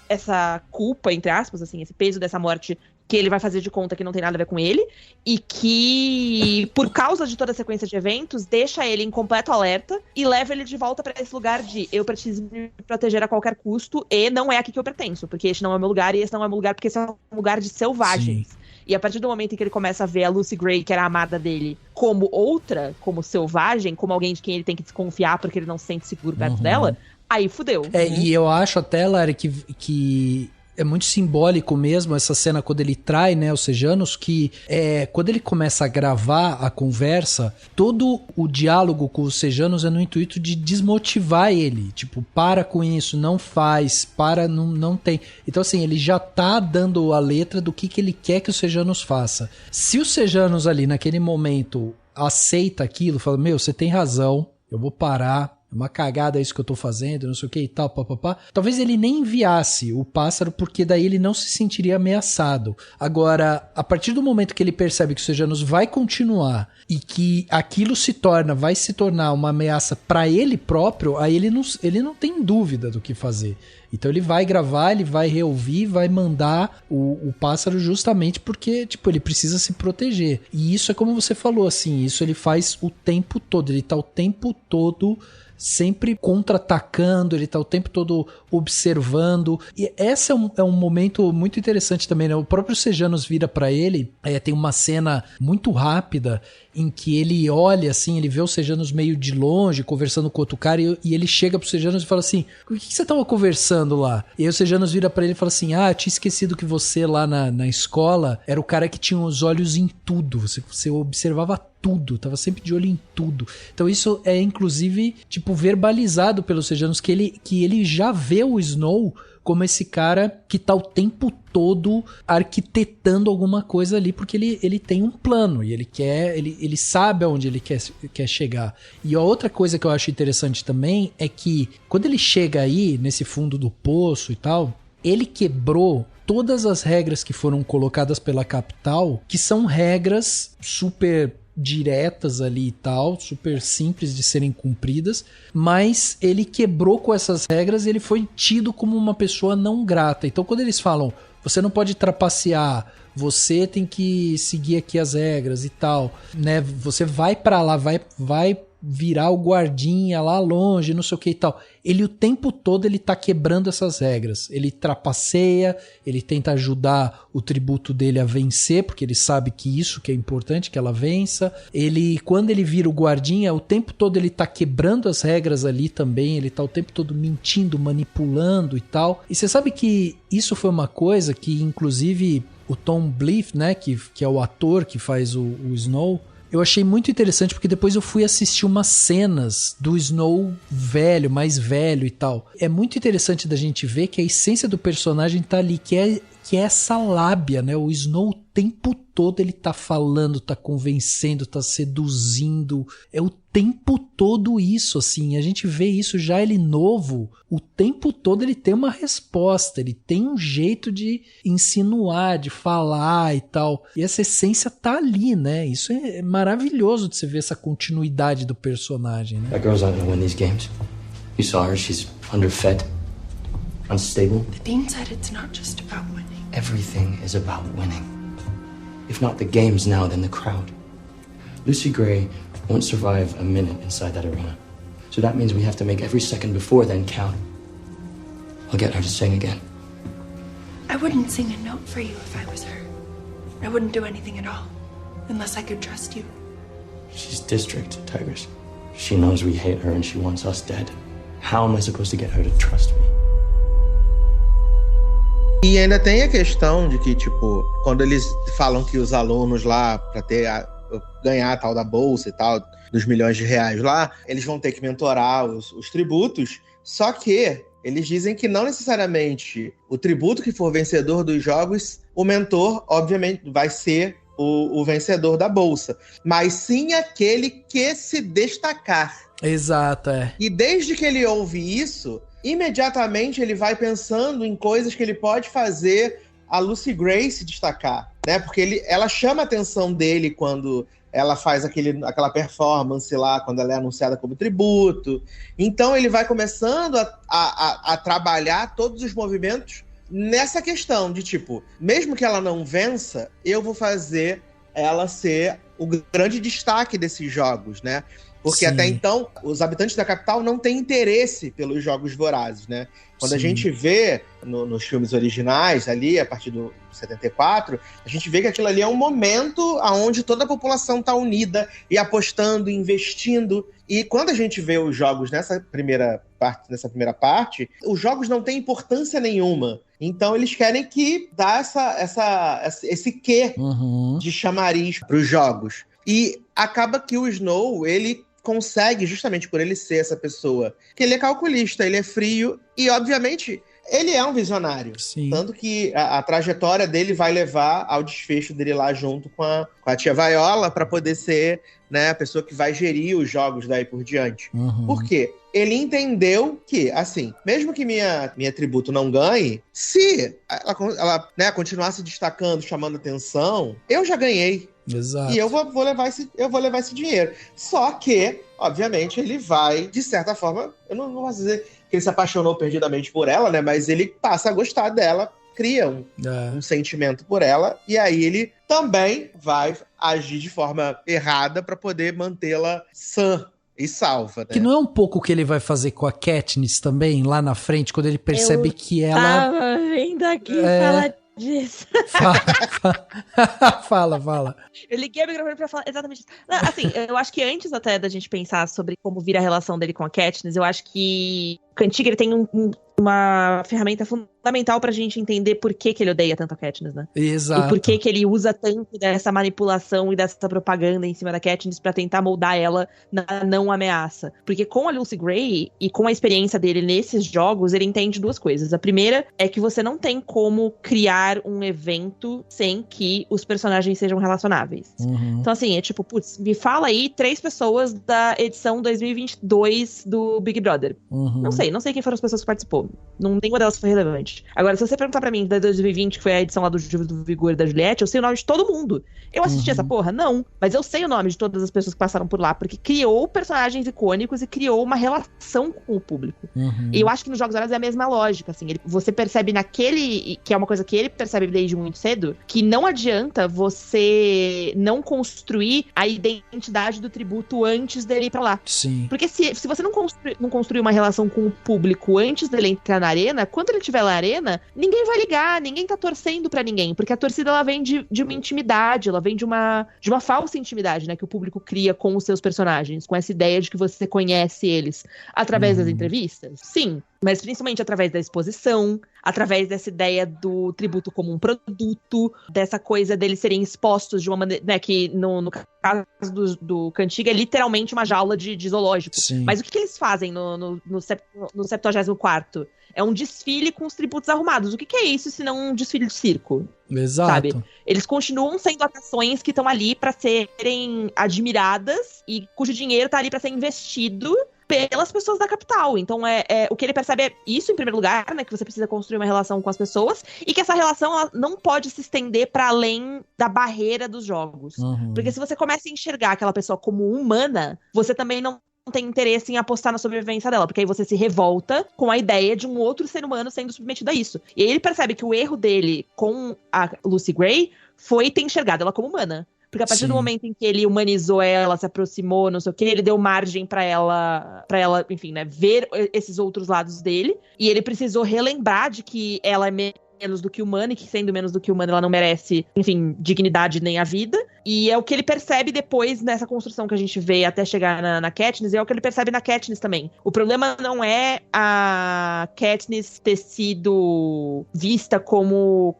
culpa, entre aspas, assim, esse peso dessa morte, que ele vai fazer de conta que não tem nada a ver com ele, e que, por causa de toda a sequência de eventos, deixa ele em completo alerta e leva ele de volta pra esse lugar de eu preciso me proteger a qualquer custo, e não é aqui que eu pertenço, porque este não é meu lugar, e esse não é meu lugar, porque esse é um lugar de selvagens. E a partir do momento em que ele começa a ver a Lucy Gray, que era a amada dele, como outra, como selvagem, como alguém de quem ele tem que desconfiar porque ele não se sente seguro perto dela, aí fudeu. E eu acho até, Lara, que é muito simbólico mesmo essa cena quando ele trai, né, os Sejanus, que quando ele começa a gravar a conversa, todo o diálogo com os Sejanus é no intuito de desmotivar ele, tipo, para com isso, não faz, não tem. Então assim, ele já tá dando a letra do que ele quer que os Sejanus faça. Se os Sejanus ali naquele momento aceita aquilo, fala, você tem razão, eu vou parar, é uma cagada isso que eu tô fazendo, não sei o que e tal, papapá. Talvez ele nem enviasse o pássaro, porque daí ele não se sentiria ameaçado. Agora, a partir do momento que ele percebe que o Sejanus vai continuar e que aquilo vai se tornar uma ameaça pra ele próprio, aí ele não tem dúvida do que fazer. Então ele vai gravar, ele vai reouvir, vai mandar o pássaro justamente porque, tipo, ele precisa se proteger. E isso é como você falou, assim, isso ele faz o tempo todo, ele tá o tempo todo sempre contra-atacando, ele tá o tempo todo observando. E esse é um momento muito interessante também, né? O próprio Sejanus vira pra ele, tem uma cena muito rápida em que ele olha assim, ele vê o Sejanus meio de longe, conversando com outro cara, e ele chega pro Sejanus e fala assim, o que você tava conversando lá? E aí o Sejanus vira pra ele e fala assim, eu tinha esquecido que você lá na escola era o cara que tinha os olhos em tudo, você observava tudo, tava sempre de olho em tudo. Então isso é inclusive tipo verbalizado pelo Sejanus, que ele já vê o Snow como esse cara que tá o tempo todo arquitetando alguma coisa ali, porque ele tem um plano e ele sabe aonde ele quer chegar. E a outra coisa que eu acho interessante também é que quando ele chega aí nesse fundo do poço e tal, ele quebrou todas as regras que foram colocadas pela capital, que são regras super diretas ali e tal, super simples de serem cumpridas, mas ele quebrou com essas regras e ele foi tido como uma pessoa não grata. Então quando eles falam, você não pode trapacear, você tem que seguir aqui as regras e tal, né? Você vai pra lá, vai virar o guardinha lá longe, não sei o que e tal. Ele o tempo todo ele tá quebrando essas regras. Ele trapaceia, ele tenta ajudar o tributo dele a vencer, porque ele sabe que isso que é importante, que ela vença. Quando ele vira o guardinha, o tempo todo ele tá quebrando as regras ali também, ele tá o tempo todo mentindo, manipulando e tal. E você sabe que isso foi uma coisa que, inclusive, o Tom Blyth, né, que é o ator que faz o Snow, eu achei muito interessante porque depois eu fui assistir umas cenas do Snow velho, mais velho e tal. É muito interessante da gente ver que a essência do personagem tá ali, que é essa lábia, né? O Snow o tempo todo ele tá falando, tá convencendo, tá seduzindo. É o tempo todo isso, assim. A gente vê isso já ele novo. O tempo todo ele tem uma resposta, ele tem um jeito de insinuar, de falar e tal. E essa essência tá ali, né? Isso é maravilhoso de você ver essa continuidade do personagem, né? That girl's not gonna win these games. You saw her, she's underfed, unstable. The Dean said it's not just about winning. Everything is about winning. If not the games now, then the crowd. Lucy Gray won't survive a minute inside that arena. So that means we have to make every second before then count. I'll get her to sing again. I wouldn't sing a note for you if I was her. I wouldn't do anything at all, unless I could trust you. She's district, Tigers. She knows we hate her and she wants us dead. How am I supposed to get her to trust me? E ainda tem a questão de que, tipo, quando eles falam que os alunos lá, pra ganhar a tal da bolsa e tal, dos milhões de reais lá, eles vão ter que mentorar os tributos, só que eles dizem que não necessariamente o tributo que for vencedor dos jogos, o mentor, obviamente, vai ser o vencedor da bolsa, mas sim aquele que se destacar. Exato, é. E desde que ele ouve isso, imediatamente ele vai pensando em coisas que ele pode fazer a Lucy Gray se destacar, né? Porque ela chama a atenção dele quando ela faz aquela performance lá, quando ela é anunciada como tributo. Então ele vai começando a trabalhar todos os movimentos nessa questão de tipo, mesmo que ela não vença, eu vou fazer ela ser o grande destaque desses jogos, né? Porque até então, os habitantes da capital não têm interesse pelos jogos vorazes, né? Quando a gente vê nos filmes originais, ali, a partir do 74, a gente vê que aquilo ali é um momento onde toda a população está unida e apostando, investindo. E quando a gente vê os jogos nessa primeira parte, os jogos não têm importância nenhuma. Então eles querem que dá esse quê de chamariz para os jogos. E acaba que o Snow, ele consegue, justamente por ele ser essa pessoa, que ele é calculista, ele é frio, e obviamente Ele é um visionário. Sim. Tanto que a trajetória dele vai levar ao desfecho dele lá junto com a tia Viola para poder ser, né, a pessoa que vai gerir os jogos daí por diante. Por quê? Ele entendeu que, assim, mesmo que minha tributo não ganhe, se ela né, continuar se destacando, chamando atenção, eu já ganhei. Exato. E eu vou levar esse dinheiro. Só que, obviamente, ele vai, de certa forma, eu não posso dizer que ele se apaixonou perdidamente por ela, né? Mas ele passa a gostar dela, cria um sentimento por ela, e aí ele também vai agir de forma errada para poder mantê-la sã e salva, né? Que não é um pouco o que ele vai fazer com a Katniss também, lá na frente, quando ele percebe que ela... Tava vendo aqui falar disso. Fala. Eu liguei o microfone pra falar exatamente isso. Não, assim, eu acho que antes até da gente pensar sobre como vira a relação dele com a Katniss, eu acho que o Cantiga, ele tem uma ferramenta fundamental pra gente entender por que ele odeia tanto a Katniss, né? Exato. E por que ele usa tanto dessa manipulação e dessa propaganda em cima da Katniss pra tentar moldar ela na não ameaça. Porque com a Lucy Gray e com a experiência dele nesses jogos, ele entende duas coisas. A primeira é que você não tem como criar um evento sem que os personagens sejam relacionáveis. Então assim, é tipo, putz, me fala aí 3 pessoas da edição 2022 do Big Brother. Não sei quem foram as pessoas que participou. Nenhuma delas foi relevante. Agora, se você perguntar pra mim da 2020, que foi a edição lá do Vigor e da Juliette, eu sei o nome de todo mundo. Eu assisti essa porra? Não. Mas eu sei o nome de todas as pessoas que passaram por lá, porque criou personagens icônicos e criou uma relação com o público. E eu acho que nos Jogos Vorazes é a mesma lógica, assim. Você percebe naquele... Que é uma coisa que ele percebe desde muito cedo, que não adianta você não construir a identidade do tributo antes dele ir pra lá. Sim. Porque se você não construir uma relação com o público antes dele entrar na arena, quando ele estiver na arena, ninguém vai ligar, ninguém tá torcendo pra ninguém, porque a torcida, ela vem de uma intimidade, ela vem de uma falsa intimidade, né, que o público cria com os seus personagens, com essa ideia de que você conhece eles através das entrevistas. Sim, mas principalmente através da exposição, através dessa ideia do tributo como um produto, dessa coisa deles serem expostos de uma maneira, né, que no caso do Cantiga é literalmente uma jaula de zoológico. Sim. Mas o que eles fazem no 74º? É um desfile com os tributos arrumados. O que é isso, se não um desfile de circo? Exato. Sabe? Eles continuam sendo atrações que estão ali para serem admiradas e cujo dinheiro tá ali para ser investido pelas pessoas da capital. Então, o que ele percebe é isso, em primeiro lugar, né? Que você precisa construir uma relação com as pessoas e que essa relação, ela não pode se estender para além da barreira dos jogos. Porque se você começa a enxergar aquela pessoa como humana, você também não tem interesse em apostar na sobrevivência dela, porque aí você se revolta com a ideia de um outro ser humano sendo submetido a isso. E aí ele percebe que o erro dele com a Lucy Gray foi ter enxergado ela como humana. Porque a partir do momento em que ele humanizou ela, se aproximou, não sei o que, ele deu margem pra ela, enfim, né, ver esses outros lados dele. E ele precisou relembrar de que ela é menos do que humana, e que sendo menos do que humana ela não merece, enfim, dignidade nem a vida. E é o que ele percebe depois nessa construção que a gente vê até chegar na Katniss, e é o que ele percebe na Katniss também. O problema não é a Katniss ter sido vista como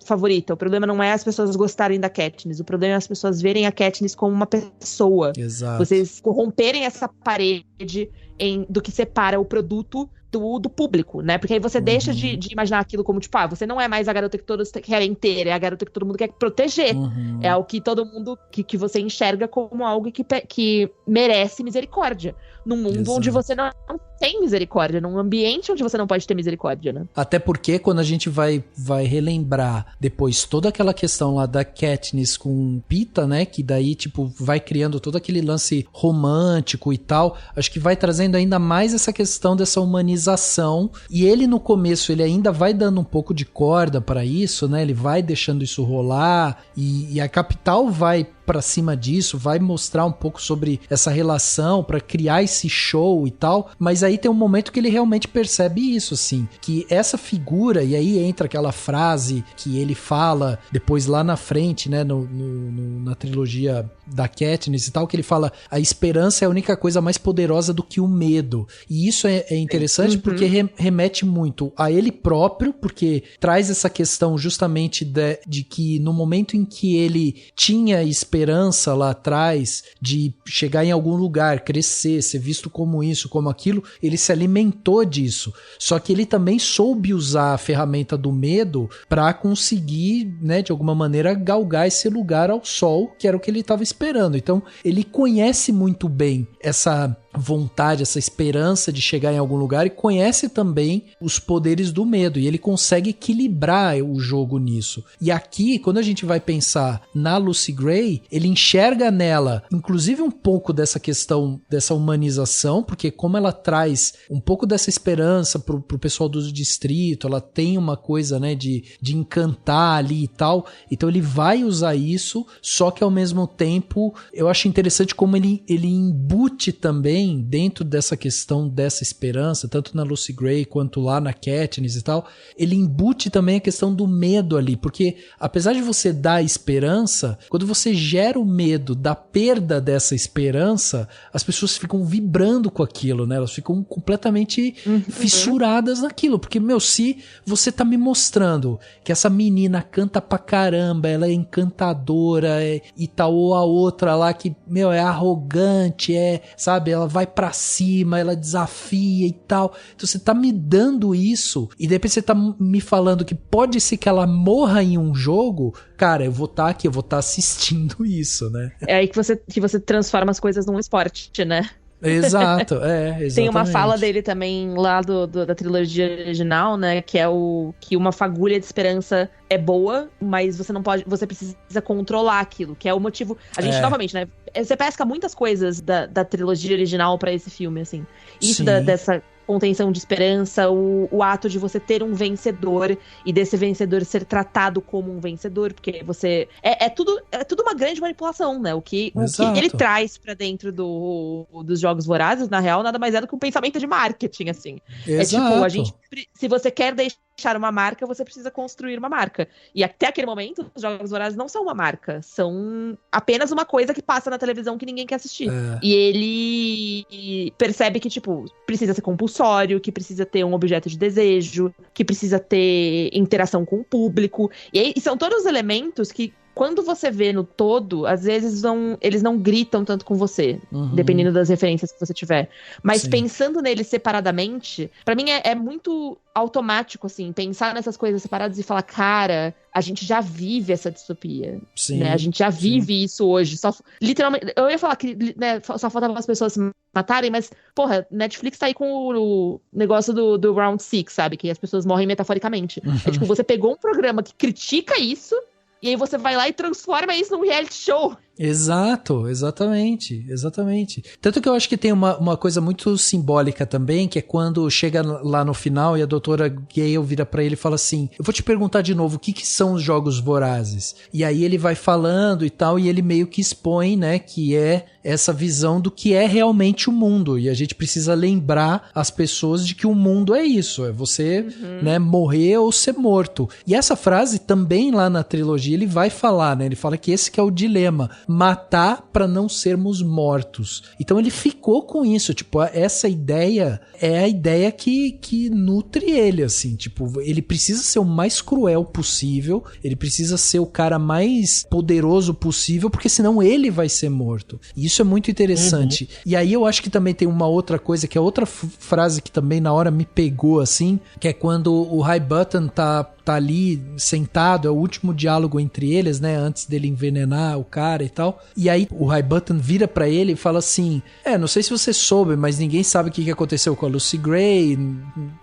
favorita. O problema não é as pessoas gostarem da Katniss. O problema é as pessoas verem a Katniss como uma pessoa. Exato. Vocês corromperem essa parede do que separa o produto do público, né? Porque aí você deixa de imaginar aquilo como, tipo, você não é mais a garota que todos querem ter, é a garota que todo mundo quer proteger. É o que todo mundo, que você enxerga como algo que merece misericórdia. Num mundo onde você não tem misericórdia, num ambiente onde você não pode ter misericórdia, né? Até porque quando a gente vai relembrar depois toda aquela questão lá da Katniss com Pita, né? Que daí, tipo, vai criando todo aquele lance romântico e tal. Acho que vai trazendo ainda mais essa questão dessa humanização. E ele, no começo, ele ainda vai dando um pouco de corda para isso, né? Ele vai deixando isso rolar. E a capital vai pra cima disso, vai mostrar um pouco sobre essa relação para criar esse show e tal, mas aí tem um momento que ele realmente percebe isso, assim, que essa figura, e aí entra aquela frase que ele fala depois lá na frente, né, na trilogia da Katniss e tal, que ele fala, a esperança é a única coisa mais poderosa do que o medo, e isso é interessante porque remete muito a ele próprio, porque traz essa questão justamente de que no momento em que ele tinha esperança esperança lá atrás de chegar em algum lugar, crescer, ser visto como isso, como aquilo, ele se alimentou disso. Só que ele também soube usar a ferramenta do medo para conseguir, né, de alguma maneira, galgar esse lugar ao sol, que era o que ele estava esperando. Então, ele conhece muito bem essa vontade, essa esperança de chegar em algum lugar e conhece também os poderes do medo, e ele consegue equilibrar o jogo nisso. E aqui, quando a gente vai pensar na Lucy Gray, ele enxerga nela, inclusive um pouco dessa questão, dessa humanização, porque como ela traz um pouco dessa esperança pro pessoal do distrito, ela tem uma coisa, né, de encantar ali e tal, então ele vai usar isso, só que ao mesmo tempo, eu acho interessante como ele embute também dentro dessa questão dessa esperança, tanto na Lucy Gray quanto lá na Katniss e tal, ele embute também a questão do medo ali, porque apesar de você dar esperança, quando você gera o medo da perda dessa esperança, as pessoas ficam vibrando com aquilo, né? Elas ficam completamente fissuradas naquilo, porque, meu, se você tá me mostrando que essa menina canta pra caramba, ela é encantadora e tal, ou a outra lá que, meu, é arrogante, sabe, ela vai pra cima, ela desafia e tal. Então você tá me dando isso e depois você tá me falando que pode ser que ela morra em um jogo, cara, eu vou estar aqui, eu vou estar assistindo isso, né? É aí que você transforma as coisas num esporte, né? Exato, exatamente. Tem uma fala dele também lá da trilogia original, né, que é que uma fagulha de esperança é boa, mas você precisa controlar aquilo, que é o motivo, a gente novamente, né, você pesca muitas coisas da trilogia original pra esse filme, assim, isso dessa contenção de esperança, o ato de você ter um vencedor e desse vencedor ser tratado como um vencedor, porque você... É tudo uma grande manipulação, né? O que ele traz pra dentro dos Jogos Vorazes, na real, nada mais é do que um pensamento de marketing, assim. Exato. É tipo, se você quer deixar uma marca, você precisa construir uma marca. E até aquele momento, os Jogos Vorazes não são uma marca, são apenas uma coisa que passa na televisão que ninguém quer assistir. E ele percebe que, tipo, precisa ser compulsório, que precisa ter um objeto de desejo, que precisa ter interação com o público. E são todos os elementos que, quando você vê no todo, às vezes eles não gritam tanto com você, dependendo das referências que você tiver. Mas pensando neles separadamente, pra mim é muito automático, assim, pensar nessas coisas separadas e falar, cara, a gente já vive essa distopia. Né? A gente já vive isso hoje. Literalmente, eu ia falar que, né, só faltavam as pessoas se matarem, mas, porra, Netflix tá aí com o negócio do Round 6, sabe? Que as pessoas morrem metaforicamente. É tipo, você pegou um programa que critica isso, e aí você vai lá e transforma isso num reality show. Exato, exatamente. Tanto que eu acho que tem uma coisa muito simbólica também, que é quando chega lá no final e a doutora Gale vira pra ele e fala assim, eu vou te perguntar de novo, o que são os Jogos Vorazes? E aí ele vai falando e tal, e ele meio que expõe, né, que é essa visão do que é realmente o mundo, e a gente precisa lembrar as pessoas de que o mundo é isso, é você, né, morrer ou ser morto. E essa frase também lá na trilogia ele vai falar, né, ele fala que esse que é o dilema, matar para não sermos mortos. Então ele ficou com isso, tipo, essa ideia é a ideia que nutre ele, assim, tipo, ele precisa ser o mais cruel possível, ele precisa ser o cara mais poderoso possível, porque senão ele vai ser morto. E isso é muito interessante. E aí eu acho que também tem uma outra coisa, que é outra frase que também na hora me pegou, assim, que é quando o Highbutton tá ali sentado, é o último diálogo entre eles, né, antes dele envenenar o cara e tal, e aí o Highbutton vira pra ele e fala assim, não sei se você soube, mas ninguém sabe o que aconteceu com a Lucy Gray,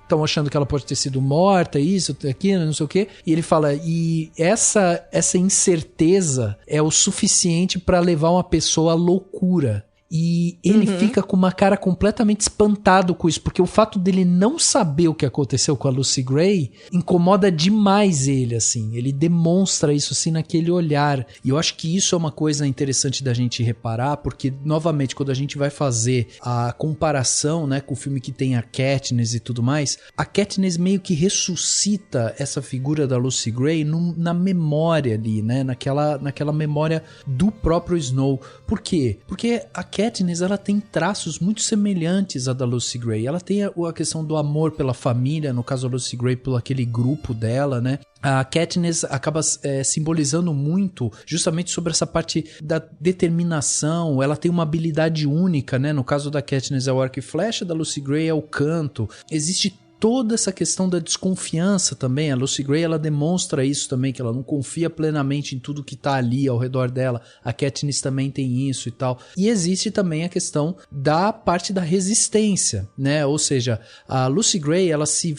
estão achando que ela pode ter sido morta, isso, aquilo, não sei o quê, e ele fala, e essa incerteza é o suficiente pra levar uma pessoa à loucura. E ele fica com uma cara completamente espantado com isso, porque o fato dele não saber o que aconteceu com a Lucy Gray incomoda demais ele, assim. Ele demonstra isso, assim, naquele olhar. E eu acho que isso é uma coisa interessante da gente reparar, porque, novamente, quando a gente vai fazer a comparação, né, com o filme que tem a Katniss e tudo mais, a Katniss meio que ressuscita essa figura da Lucy Gray na memória ali, né, naquela memória do próprio Snow. Por quê? Porque a Katniss, ela tem traços muito semelhantes à da Lucy Gray. Ela tem a questão do amor pela família, no caso a Lucy Gray pelo aquele grupo dela, né? A Katniss acaba simbolizando muito justamente sobre essa parte da determinação. Ela tem uma habilidade única, né? No caso da Katniss é o arco e flecha, da Lucy Gray é o canto. Existe toda essa questão da desconfiança também. A Lucy Gray, ela demonstra isso também, que ela não confia plenamente em tudo que tá ali ao redor dela. A Katniss também tem isso e tal. E existe também a questão da parte da resistência, né? Ou seja, a Lucy Gray, ela se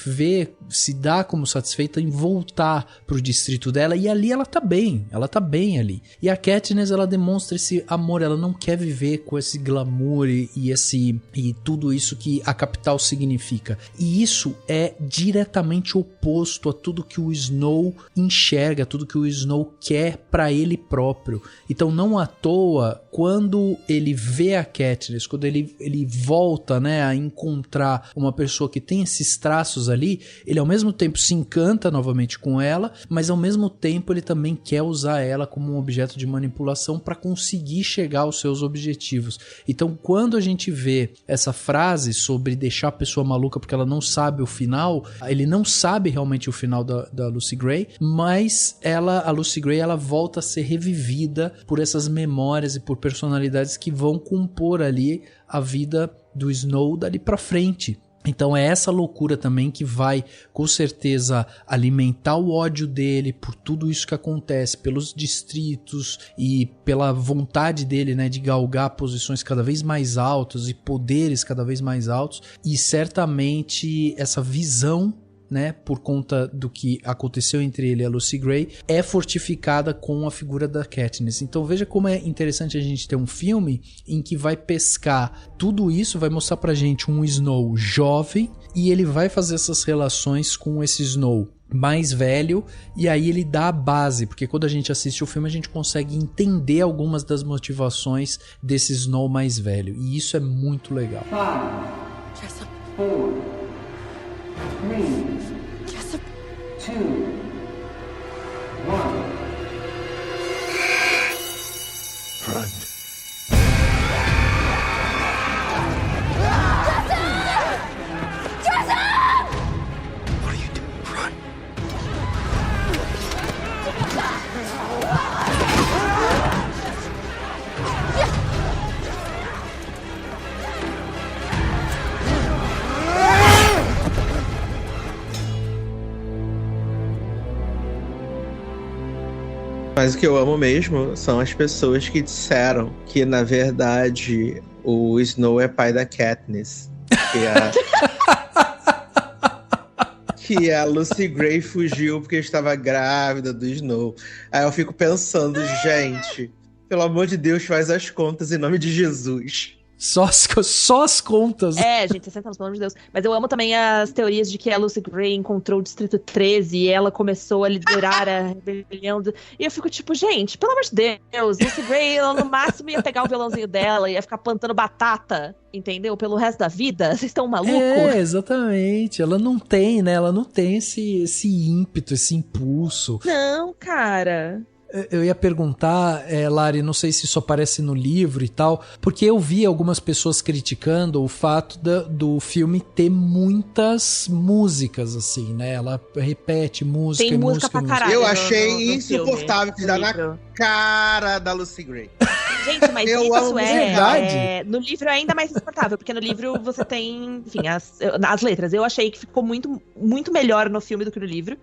dá como satisfeita em voltar pro distrito dela, e ali ela tá bem ali. E a Katniss, ela demonstra esse amor, ela não quer viver com esse glamour e tudo isso que a capital significa. E isso é diretamente oposto a tudo que o Snow enxerga, tudo que o Snow quer para ele próprio. Então, não à toa, quando ele vê a Katniss, quando ele volta, né, a encontrar uma pessoa que tem esses traços ali, ele ao mesmo tempo se encanta novamente com ela, mas ao mesmo tempo ele também quer usar ela como um objeto de manipulação para conseguir chegar aos seus objetivos. Então, quando a gente vê essa frase sobre deixar a pessoa maluca porque ela não sabe o final, ele não sabe realmente o final da Lucy Gray, mas a Lucy Gray, ela volta a ser revivida por essas memórias e por personalidades que vão compor ali a vida do Snow dali pra frente. Então é essa loucura também que vai, com certeza, alimentar o ódio dele por tudo isso que acontece, pelos distritos e pela vontade dele, né, de galgar posições cada vez mais altas e poderes cada vez mais altos. E certamente essa visão, né, por conta do que aconteceu entre ele e a Lucy Gray, é fortificada com a figura da Katniss. Então veja como é interessante a gente ter um filme em que vai pescar tudo isso, vai mostrar pra gente um Snow jovem, e ele vai fazer essas relações com esse Snow mais velho, e aí ele dá a base, porque quando a gente assiste o filme a gente consegue entender algumas das motivações desse Snow mais velho, e isso é muito legal. 5, 4, 3, 2, 1. Run. What are you doing? Run. Mas o que eu amo mesmo são as pessoas que disseram que, na verdade, o Snow é pai da Katniss. Que a Lucy Gray fugiu porque estava grávida do Snow. Aí eu fico pensando, gente, pelo amor de Deus, faz as contas em nome de Jesus. Só as contas. É, gente, 60 anos, pelo amor de Deus. Mas eu amo também as teorias de que a Lucy Gray encontrou o Distrito 13 e ela começou a liderar a rebelião. E eu fico tipo, gente, pelo amor de Deus, Lucy Gray, ela no máximo ia pegar o violãozinho dela, ia ficar plantando batata, entendeu? Pelo resto da vida. Vocês estão malucos? É, exatamente. Ela não tem, né? Ela não tem esse ímpeto, esse impulso. Não, cara. Eu ia perguntar, Lari, não sei se isso aparece no livro e tal, porque eu vi algumas pessoas criticando o fato do filme ter muitas músicas, assim, né? Ela repete música. Tem música pra caralho. Eu achei insuportável que dá na cara da Lucy Gray. Gente, mas eu isso amo verdade. No livro é ainda mais insuportável, porque no livro você tem, enfim, as letras. Eu achei que ficou muito, muito melhor no filme do que no livro,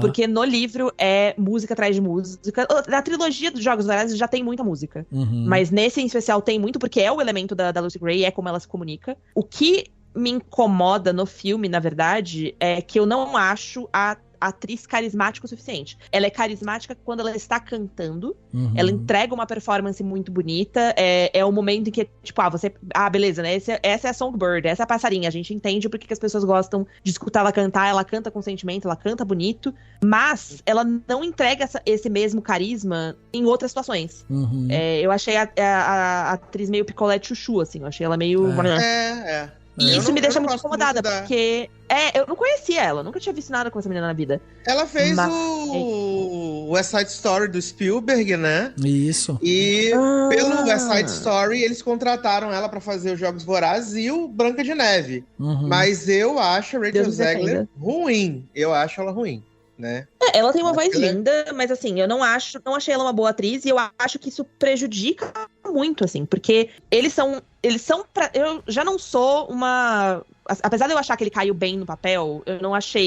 porque no livro é música atrás de música. Na trilogia dos Jogos Vorazes já tem muita música, mas nesse em especial tem muito, porque é o elemento da Lucy Gray, é como ela se comunica. O que me incomoda no filme, na verdade, é que eu não acho a atriz carismática o suficiente. Ela é carismática quando ela está cantando, ela entrega uma performance muito bonita, é o momento em que, tipo, beleza, né, essa é a Songbird, essa é a passarinha, a gente entende porque que as pessoas gostam de escutar ela cantar, ela canta com sentimento, ela canta bonito, mas ela não entrega esse mesmo carisma em outras situações. Eu achei a atriz meio picolé de chuchu, assim, eu achei ela meio... E isso me deixa muito incomodada, porque... eu não conhecia ela, nunca tinha visto nada com essa menina na vida. Ela fez o West Side Story do Spielberg, né? Isso. E pelo West Side Story, eles contrataram ela pra fazer os Jogos Vorazes e o Branca de Neve. Mas eu acho a Rachel Zegler ruim. Eu acho ela ruim, né? Ela tem uma voz linda, mas assim, eu não achei ela uma boa atriz e eu acho que isso prejudica muito, assim, porque eles são eu já não sou uma... Apesar de eu achar que ele caiu bem no papel, eu não acho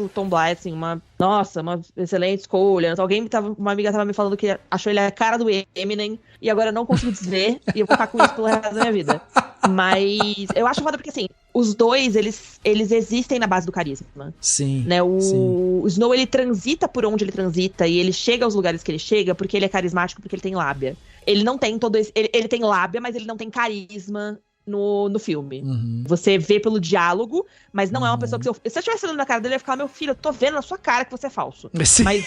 o Tom Blythe, assim, uma excelente escolha. Uma amiga tava me falando que achou ele a cara do Eminem, e agora eu não consigo dizer, e eu vou ficar com isso pelo resto da minha vida. Mas eu acho foda porque, assim, os dois, eles existem na base do carisma. Sim. Né? O Snow, ele transita por onde ele transita, e ele chega aos lugares que ele chega porque ele é carismático, porque ele tem lábia. Ele não tem todo esse... Ele tem lábia, mas ele não tem carisma no filme. Você vê pelo diálogo, mas não é uma pessoa que... Se eu estivesse olhando na cara dele, eu ia ficar, meu filho, eu tô vendo na sua cara que você é falso. Sim. Mas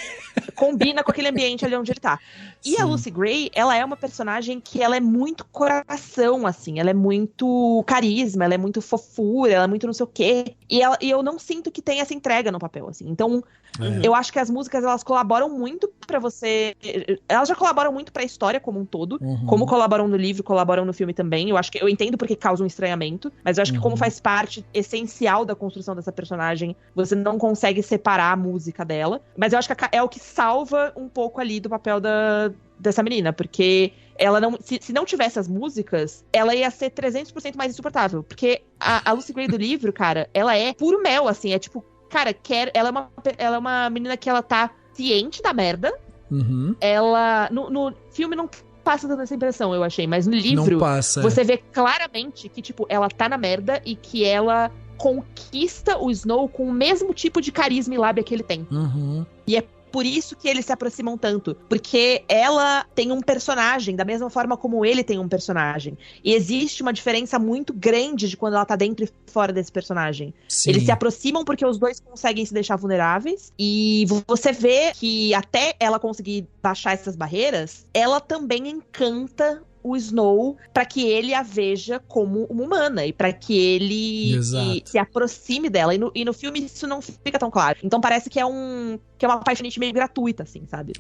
combina com aquele ambiente ali onde ele tá. E a Lucy Gray, ela é uma personagem que ela é muito coração, assim. Ela é muito carisma, ela é muito fofura, ela é muito não sei o quê. E eu não sinto que tem essa entrega no papel, assim. Então, eu acho que as músicas, elas colaboram muito pra você... Elas já colaboram muito pra história como um todo. Como colaboram no livro, colaboram no filme também. Eu entendo porque causa um estranhamento. Mas eu acho que como faz parte essencial da construção dessa personagem, você não consegue separar a música dela. Mas eu acho que é o que salva um pouco ali do papel dessa menina. Porque ela não... Se não tivesse as músicas, ela ia ser 300% mais insuportável. Porque a Lucy Gray do livro, cara, ela é puro mel, assim. É tipo... Cara, ela é uma menina que ela tá ciente da merda. Ela... No filme não passa dando essa impressão, eu achei. Mas no livro, você vê claramente que, tipo, ela tá na merda e que ela conquista o Snow com o mesmo tipo de carisma e lábia que ele tem. E é por isso que eles se aproximam tanto. Porque ela tem um personagem, da mesma forma como ele tem um personagem. E existe uma diferença muito grande de quando ela tá dentro e fora desse personagem. Sim. Eles se aproximam porque os dois conseguem se deixar vulneráveis. E você vê que até ela conseguir baixar essas barreiras, ela também encanta o Snow pra que ele a veja como uma humana e pra que ele se aproxime dela. E no filme isso não fica tão claro. Então parece que é uma paixonite meio gratuita, assim, sabe?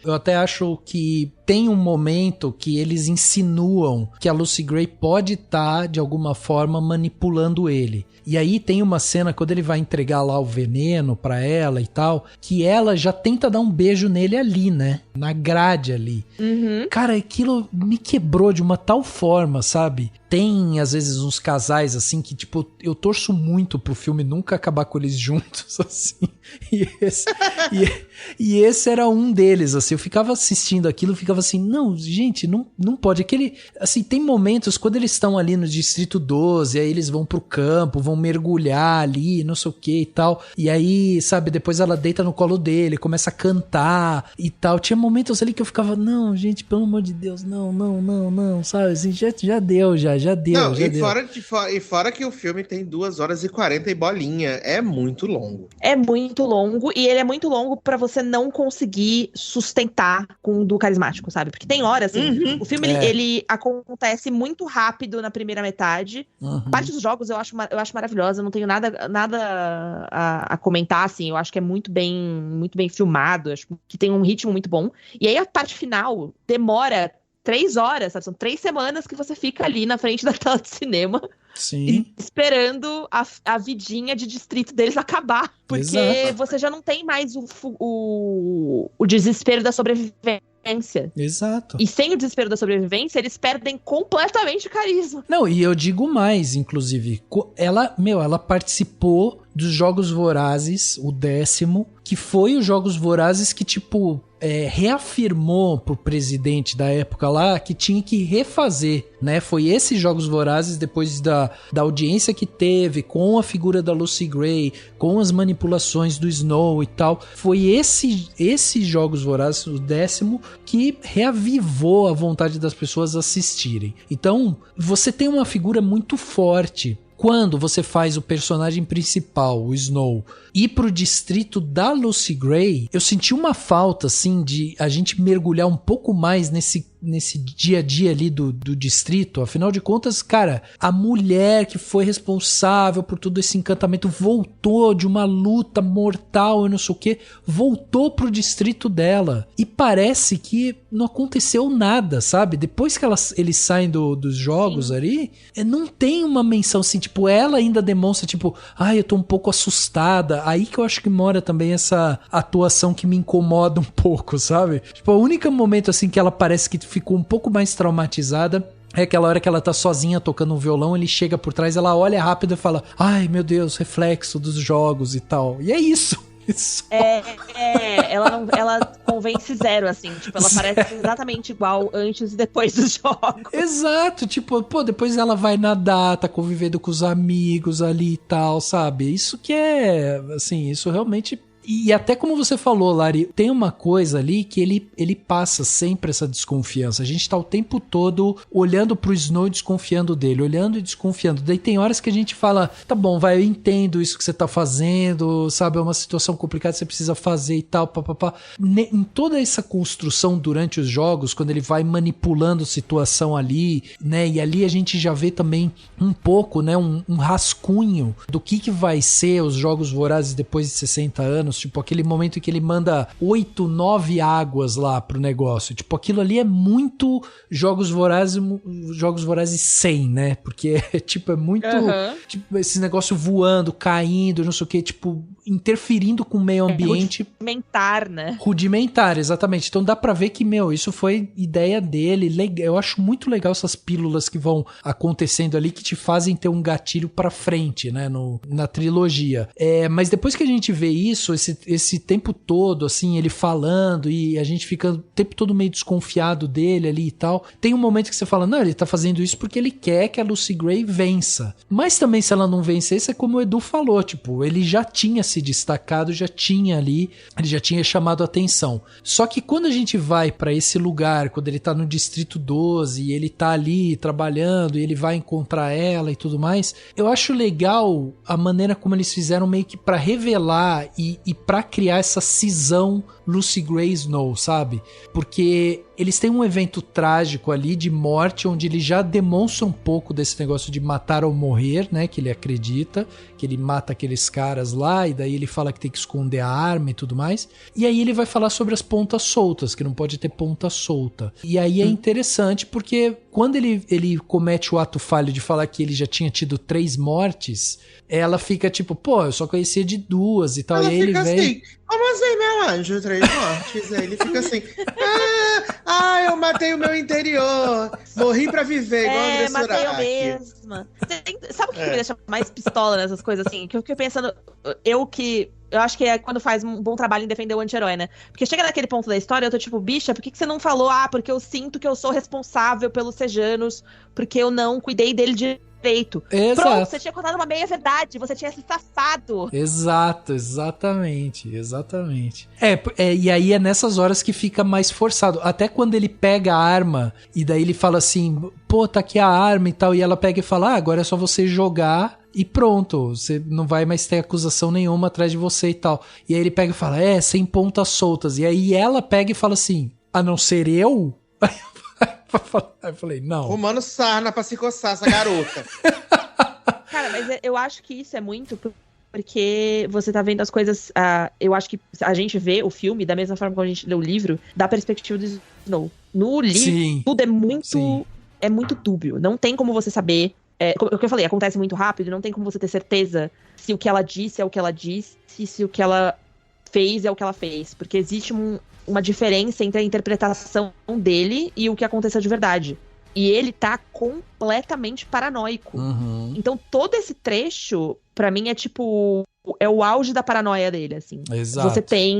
Eu até acho que tem um momento que eles insinuam que a Lucy Gray pode estar, de alguma forma, manipulando ele. E aí tem uma cena, quando ele vai entregar lá o veneno pra ela e tal, que ela já tenta dar um beijo nele ali, né? Na grade ali. Cara, aquilo me quebrou de uma tal forma, sabe? Tem, às vezes, uns casais, assim, que, tipo, eu torço muito pro filme nunca acabar com eles juntos, assim. E esse era um deles, assim. Eu ficava assistindo aquilo, ficava assim, não, gente, não pode. Aquele, assim, tem momentos, quando eles estão ali no Distrito 12, aí eles vão pro campo, vão mergulhar ali, não sei o que e tal. E aí, sabe, depois ela deita no colo dele, começa a cantar e tal. Tinha momentos ali que eu ficava, não, gente, pelo amor de Deus, não, sabe? Assim, já deu. Não, e fora que o filme tem 2h40 e bolinha. É muito longo. É muito longo, e ele é muito longo pra você não conseguir sustentar com o do carismático, sabe? Porque tem horas, assim, o filme ele acontece muito rápido na primeira metade. Parte dos jogos eu acho maravilhosa, não tenho nada a comentar, assim. Eu acho que é muito bem filmado, acho que tem um ritmo muito bom. E aí a parte final demora 3 horas, sabe? São 3 semanas que você fica ali na frente da tela de cinema. Sim. Esperando a vidinha de distrito deles acabar. Porque você já não tem mais o desespero da sobrevivência. Exato. E sem o desespero da sobrevivência, eles perdem completamente o carisma. Não, e eu digo mais, inclusive. Ela participou dos Jogos Vorazes, o 10º, que foi os Jogos Vorazes que, tipo, reafirmou pro presidente da época lá que tinha que refazer, né? Foi esses Jogos Vorazes, depois da audiência que teve com a figura da Lucy Gray, com as manipulações do Snow e tal, foi esses Jogos Vorazes, o 10º, que reavivou a vontade das pessoas assistirem. Então, você tem uma figura muito forte quando você faz o personagem principal, o Snow, ir pro distrito da Lucy Gray, eu senti uma falta, assim, de a gente mergulhar um pouco mais nesse dia a dia ali do distrito. Afinal de contas, cara, a mulher que foi responsável por todo esse encantamento voltou de uma luta mortal e não sei o que, voltou pro distrito dela. E parece que não aconteceu nada, sabe? Depois que eles saem dos jogos ali, não tem uma menção assim, tipo, ela ainda demonstra, tipo, eu tô um pouco assustada. Aí que eu acho que mora também essa atuação que me incomoda um pouco, sabe? Tipo, o único momento assim que ela parece que ficou um pouco mais traumatizada é aquela hora que ela tá sozinha tocando um violão, ele chega por trás, ela olha rápido e fala, ai meu Deus, reflexo dos jogos e tal. E é isso. Ela convence zero, assim, tipo, ela parece exatamente igual antes e depois dos jogos. Exato, tipo, depois ela vai nadar, tá convivendo com os amigos ali e tal, sabe? Isso que é, assim, isso realmente... E até como você falou, Lari, tem uma coisa ali que ele passa sempre essa desconfiança. A gente tá o tempo todo olhando pro Snow e desconfiando dele, olhando e desconfiando. Daí tem horas que a gente fala, tá bom, vai, eu entendo isso que você tá fazendo, sabe, é uma situação complicada, você precisa fazer e tal, papapá. Em toda essa construção durante os jogos, quando ele vai manipulando a situação ali, né, e ali a gente já vê também um pouco, né, um rascunho do que vai ser os Jogos Vorazes depois de 60 anos, tipo aquele momento em que ele manda 8, 9 águas lá pro negócio, tipo aquilo ali é muito Jogos Vorazes 100, né, porque tipo, é muito tipo, esse negócio voando, caindo, não sei o que, tipo, interferindo com o meio ambiente. Rudimentar, né? Rudimentar, exatamente. Então dá pra ver que, isso foi ideia dele. Eu acho muito legal essas pílulas que vão acontecendo ali, que te fazem ter um gatilho pra frente, né, na trilogia. Mas depois que a gente vê isso, esse tempo todo, assim, ele falando e a gente fica o tempo todo meio desconfiado dele ali e tal, tem um momento que você fala, não, ele tá fazendo isso porque ele quer que a Lucy Gray vença. Mas também, se ela não vencesse, é como o Edu falou, tipo, ele já tinha se destacado, já tinha ali, ele já tinha chamado a atenção. Só que quando a gente vai pra esse lugar, quando ele tá no Distrito 12 e ele tá ali trabalhando e ele vai encontrar ela e tudo mais, eu acho legal a maneira como eles fizeram meio que pra revelar e pra criar essa cisão Lucy Gray Snow, sabe? Porque eles têm um evento trágico ali de morte, onde ele já demonstra um pouco desse negócio de matar ou morrer, né? Que ele acredita, que ele mata aqueles caras lá, e daí ele fala que tem que esconder a arma e tudo mais. E aí ele vai falar sobre as pontas soltas, que não pode ter ponta solta. E aí é interessante, porque quando ele comete o ato falho de falar que ele já tinha tido 3 mortes, ela fica tipo, eu só conhecia de 2 e tal. Ela e aí ele vem... assim, como assim, meu anjo, 3 mortes? Aí ele fica assim, eu matei o meu interior, morri pra viver, igual André Surak. Matei eu mesma. Sabe o que me deixa mais pistola nessas coisas assim? Que eu fiquei pensando, eu acho que é quando faz um bom trabalho em defender o anti-herói, né? Porque chega naquele ponto da história, eu tô tipo, bicha, por que você não falou? Porque eu sinto que eu sou responsável pelos Sejanos, porque eu não cuidei dele direito. Exato. Pronto, você tinha contado uma meia verdade, você tinha se safado. Exato, exatamente. E aí é nessas horas que fica mais forçado. Até quando ele pega a arma e daí ele fala assim, tá aqui a arma e tal, e ela pega e fala, agora é só você jogar e pronto, você não vai mais ter acusação nenhuma atrás de você e tal. E aí ele pega e fala, sem pontas soltas. E aí ela pega e fala assim, a não ser eu? Aí eu falei, não. Fumando sarna pra se coçar essa garota. Cara, mas eu acho que isso é muito porque você tá vendo as coisas... eu acho que a gente vê o filme da mesma forma que a gente lê o livro, da perspectiva do Snow. No livro, tudo é muito dúbio. Não tem como você saber... o que eu falei, acontece muito rápido, não tem como você ter certeza se o que ela disse é o que ela disse, se o que ela fez é o que ela fez. Porque existe uma diferença entre a interpretação dele e o que aconteceu de verdade. E ele tá completamente paranoico. Uhum. Então todo esse trecho, pra mim, é o auge da paranoia dele, assim. Exato. Você tem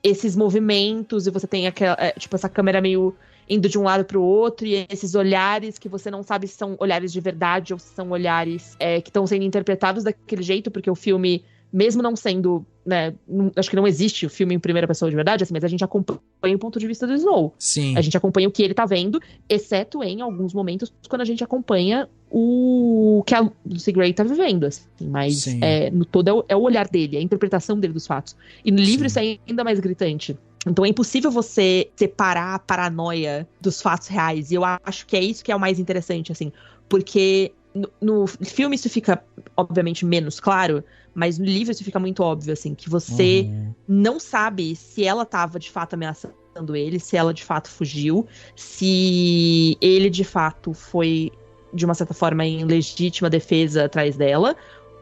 esses movimentos e você tem essa câmera meio indo de um lado pro outro, e esses olhares que você não sabe se são olhares de verdade ou se são olhares que estão sendo interpretados daquele jeito, porque o filme, mesmo não sendo, né, acho que não existe o filme em primeira pessoa de verdade, assim, mas a gente acompanha o ponto de vista do Snow. Sim. A gente acompanha o que ele tá vendo, exceto em alguns momentos quando a gente acompanha o o que a Lucy Gray tá vivendo, assim, mas no todo é o olhar dele, a interpretação dele dos fatos. E no livro isso é ainda mais gritante. Então é impossível você separar a paranoia dos fatos reais, e eu acho que é isso que é o mais interessante, assim, porque no filme isso fica, obviamente, menos claro, mas no livro isso fica muito óbvio, assim, que você não sabe se ela tava, de fato, ameaçando ele, se ela, de fato, fugiu, se ele, de fato, foi, de uma certa forma, em legítima defesa atrás dela,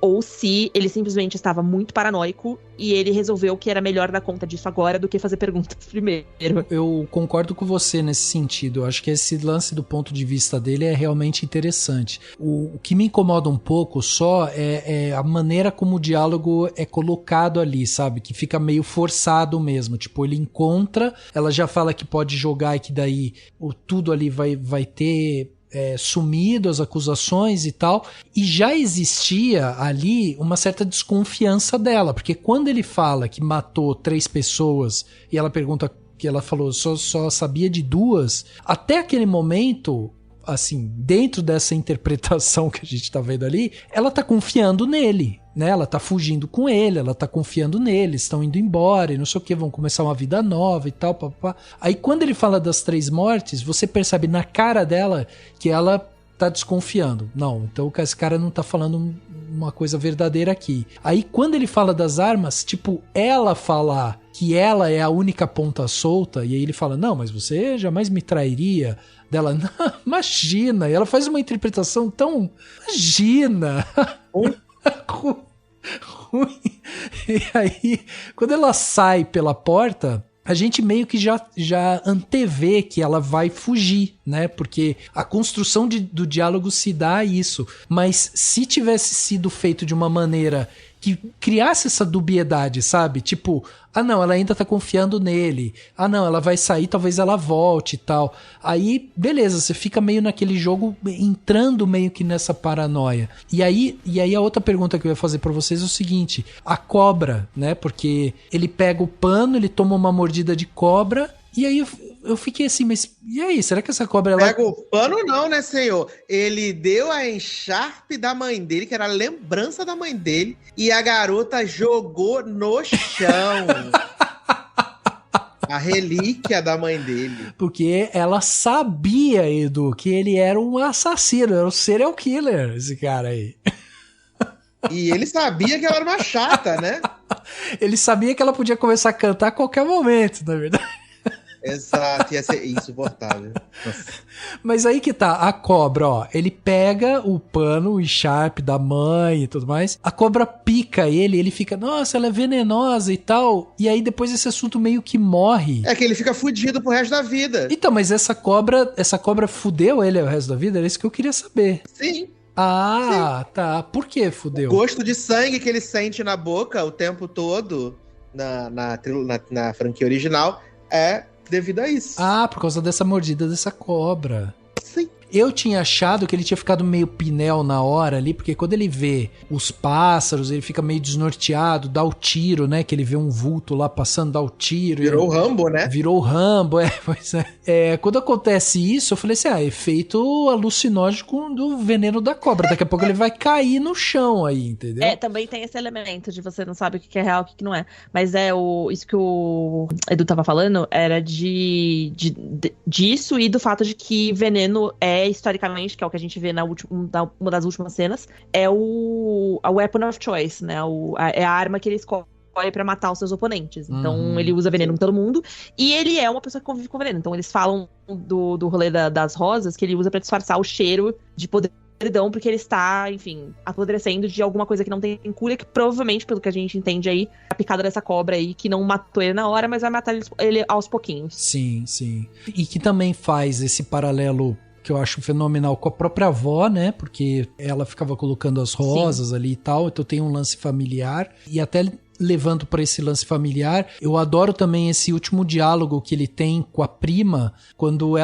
ou se ele simplesmente estava muito paranoico e ele resolveu que era melhor dar conta disso agora do que fazer perguntas primeiro. Eu concordo com você nesse sentido. Eu acho que esse lance do ponto de vista dele é realmente interessante. O que me incomoda um pouco só é a maneira como o diálogo é colocado ali, sabe? Que fica meio forçado mesmo. Tipo, ele encontra, ela já fala que pode jogar e que daí tudo ali vai ter... sumido as acusações e tal, e já existia ali uma certa desconfiança dela, porque quando ele fala que matou 3 pessoas e ela pergunta, que ela falou só sabia de 2, até aquele momento, assim, dentro dessa interpretação que a gente tá vendo ali, ela tá confiando nele, né? Ela tá fugindo com ele, ela tá confiando nele, estão indo embora e não sei o que, vão começar uma vida nova e tal, papá. Aí quando ele fala das 3 mortes, você percebe na cara dela que ela tá desconfiando. Não, então esse cara não tá falando uma coisa verdadeira aqui. Aí quando ele fala das armas, tipo, ela falar que ela é a única ponta solta, e aí ele fala, não, mas você jamais me trairia. Dela, não, imagina. E ela faz uma interpretação tão... Imagina. Ruim. E aí, quando ela sai pela porta, a gente meio que já antevê que ela vai fugir, né? Porque a construção do diálogo se dá a isso. Mas se tivesse sido feito de uma maneira que criasse essa dubiedade, sabe? Tipo, ah não, ela ainda tá confiando nele. Ah não, ela vai sair, talvez ela volte e tal. Aí, beleza, você fica meio naquele jogo, entrando meio que nessa paranoia. E aí a outra pergunta que eu ia fazer pra vocês é o seguinte, a cobra, né? Porque ele pega o pano, ele toma uma mordida de cobra, e aí eu fiquei assim, mas e aí, será que essa cobra... Pega o pano não, né, senhor? Ele deu a encharpe da mãe dele, que era a lembrança da mãe dele, e a garota jogou no chão. A relíquia da mãe dele. Porque ela sabia, Edu, que ele era um assassino, era um serial killer, esse cara aí. E ele sabia que ela era uma chata, né? Ele sabia que ela podia começar a cantar a qualquer momento, na verdade. Exato, ia ser insuportável. Nossa. Mas aí que tá, a cobra, ó, ele pega o pano, o encharpe da mãe e tudo mais, a cobra pica ele fica, nossa, ela é venenosa e tal, e aí depois esse assunto meio que morre. É que ele fica fudido pro resto da vida. Então, mas essa cobra fudeu ele o resto da vida? Era isso que eu queria saber. Sim. Ah, sim. Tá. Por que fudeu? O gosto de sangue que ele sente na boca o tempo todo na franquia original é devido a isso. Ah, por causa dessa mordida dessa cobra. Sim. Eu tinha achado que ele tinha ficado meio pinel na hora ali, porque quando ele vê os pássaros, ele fica meio desnorteado, dá o tiro, né? Que ele vê um vulto lá passando, dá o tiro. Virou o Rambo, né? Virou o Rambo, pois é. Quando acontece isso, eu falei assim, efeito alucinógeno do veneno da cobra. Daqui a pouco ele vai cair no chão aí, entendeu? Também tem esse elemento de você não sabe o que é real e o que não é. Mas isso que o Edu tava falando era disso e do fato de que veneno historicamente, que é o que a gente vê uma das últimas cenas, é a weapon of choice, né? É a arma que ele escolhe pra matar os seus oponentes. Então, ele usa veneno com todo mundo. E ele é uma pessoa que convive com veneno. Então, eles falam do rolê das rosas, que ele usa pra disfarçar o cheiro de podridão, porque ele está, enfim, apodrecendo de alguma coisa que não tem cura, que provavelmente, pelo que a gente entende aí, a picada dessa cobra aí, que não matou ele na hora, mas vai matar ele aos pouquinhos. Sim, sim. E que também faz esse paralelo que eu acho fenomenal com a própria avó, né? Porque ela ficava colocando as rosas Sim. ali e tal, então tem um lance familiar. E até levando para esse lance familiar, eu adoro também esse último diálogo que ele tem com a prima, quando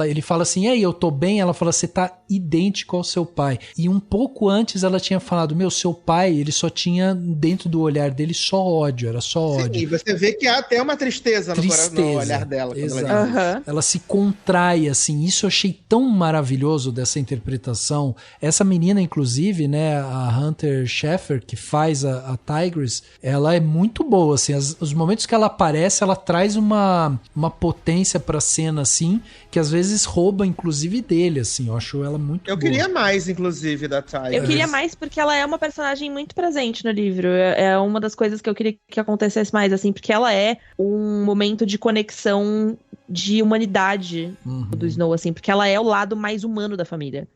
ele fala assim, e aí, eu tô bem? Ela fala, você tá idêntico ao seu pai. E um pouco antes ela tinha falado, seu pai, ele só tinha dentro do olhar dele só ódio, era só ódio. Sim, e você vê que há até uma tristeza no olhar dela. Quando exato. ela diz isso. Ela se contrai, assim, isso eu achei tão maravilhoso dessa interpretação. Essa menina, inclusive, né, a Hunter Schafer, que faz a Tigress, ela é muito boa, assim, os momentos que ela aparece, ela traz uma potência pra cena, assim, que às vezes rouba, inclusive, dele, assim, eu acho ela muito boa. Eu queria mais, inclusive, da Tigress. Eu queria mais porque ela é uma personagem muito presente no livro, é uma das coisas que eu queria que acontecesse mais, assim, porque ela é um momento de conexão de humanidade do Snow, assim, porque ela é o lado mais humano da família.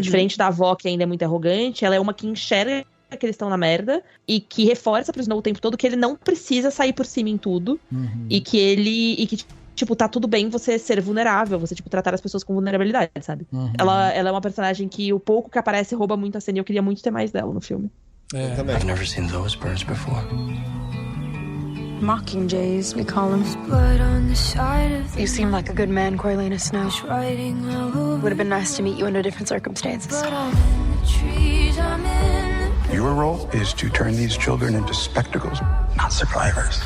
Diferente da avó, que ainda é muito arrogante, ela é uma que enxerga que eles estão na merda e que reforça pro Snow o tempo todo que ele não precisa sair por cima em tudo e que tipo, tá tudo bem você ser vulnerável, você, tipo, tratar as pessoas com vulnerabilidade, sabe? Ela é uma personagem que o pouco que aparece rouba muito a cena e eu queria muito ter mais dela no filme. I've never seen those birds before. Mockingjays, we call them. Blood on the side of the you seem like a good man, Coriolanus Snow. Would have been nice to meet you under different circumstances. Your role is to turn these children into spectacles, not survivors.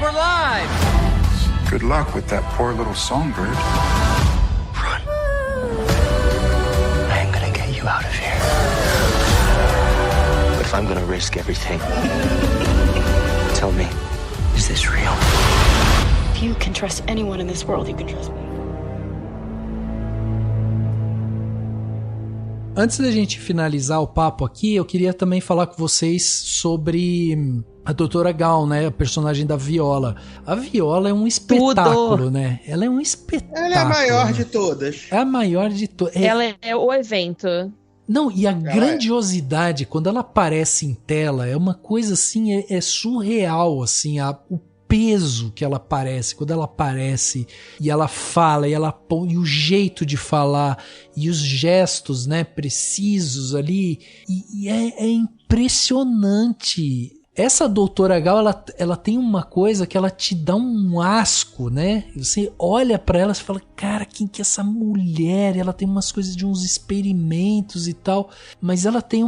We're live! Good luck with that poor little songbird. Run. I am gonna get you out of here. But if I'm gonna risk everything, tell me, is this real? If you can trust anyone in this world, you can trust me. Antes da gente finalizar o papo aqui, eu queria também falar com vocês sobre a Doutora Gao, né? A personagem da Viola. A Viola é um espetáculo, né? Ela é um espetáculo. Ela é a maior de todas. É a maior de todas. Ela é o evento. Não, e a grandiosidade, quando ela aparece em tela, é uma coisa assim, é surreal, assim, o peso que ela aparece, quando ela aparece e ela fala, e ela põe e o jeito de falar, e os gestos, né, precisos ali, e é impressionante. Essa Doutora Gao, ela tem uma coisa que ela te dá um asco, né? Você olha pra ela e fala, cara, quem que é essa mulher? Ela tem umas coisas de uns experimentos e tal, mas ela tem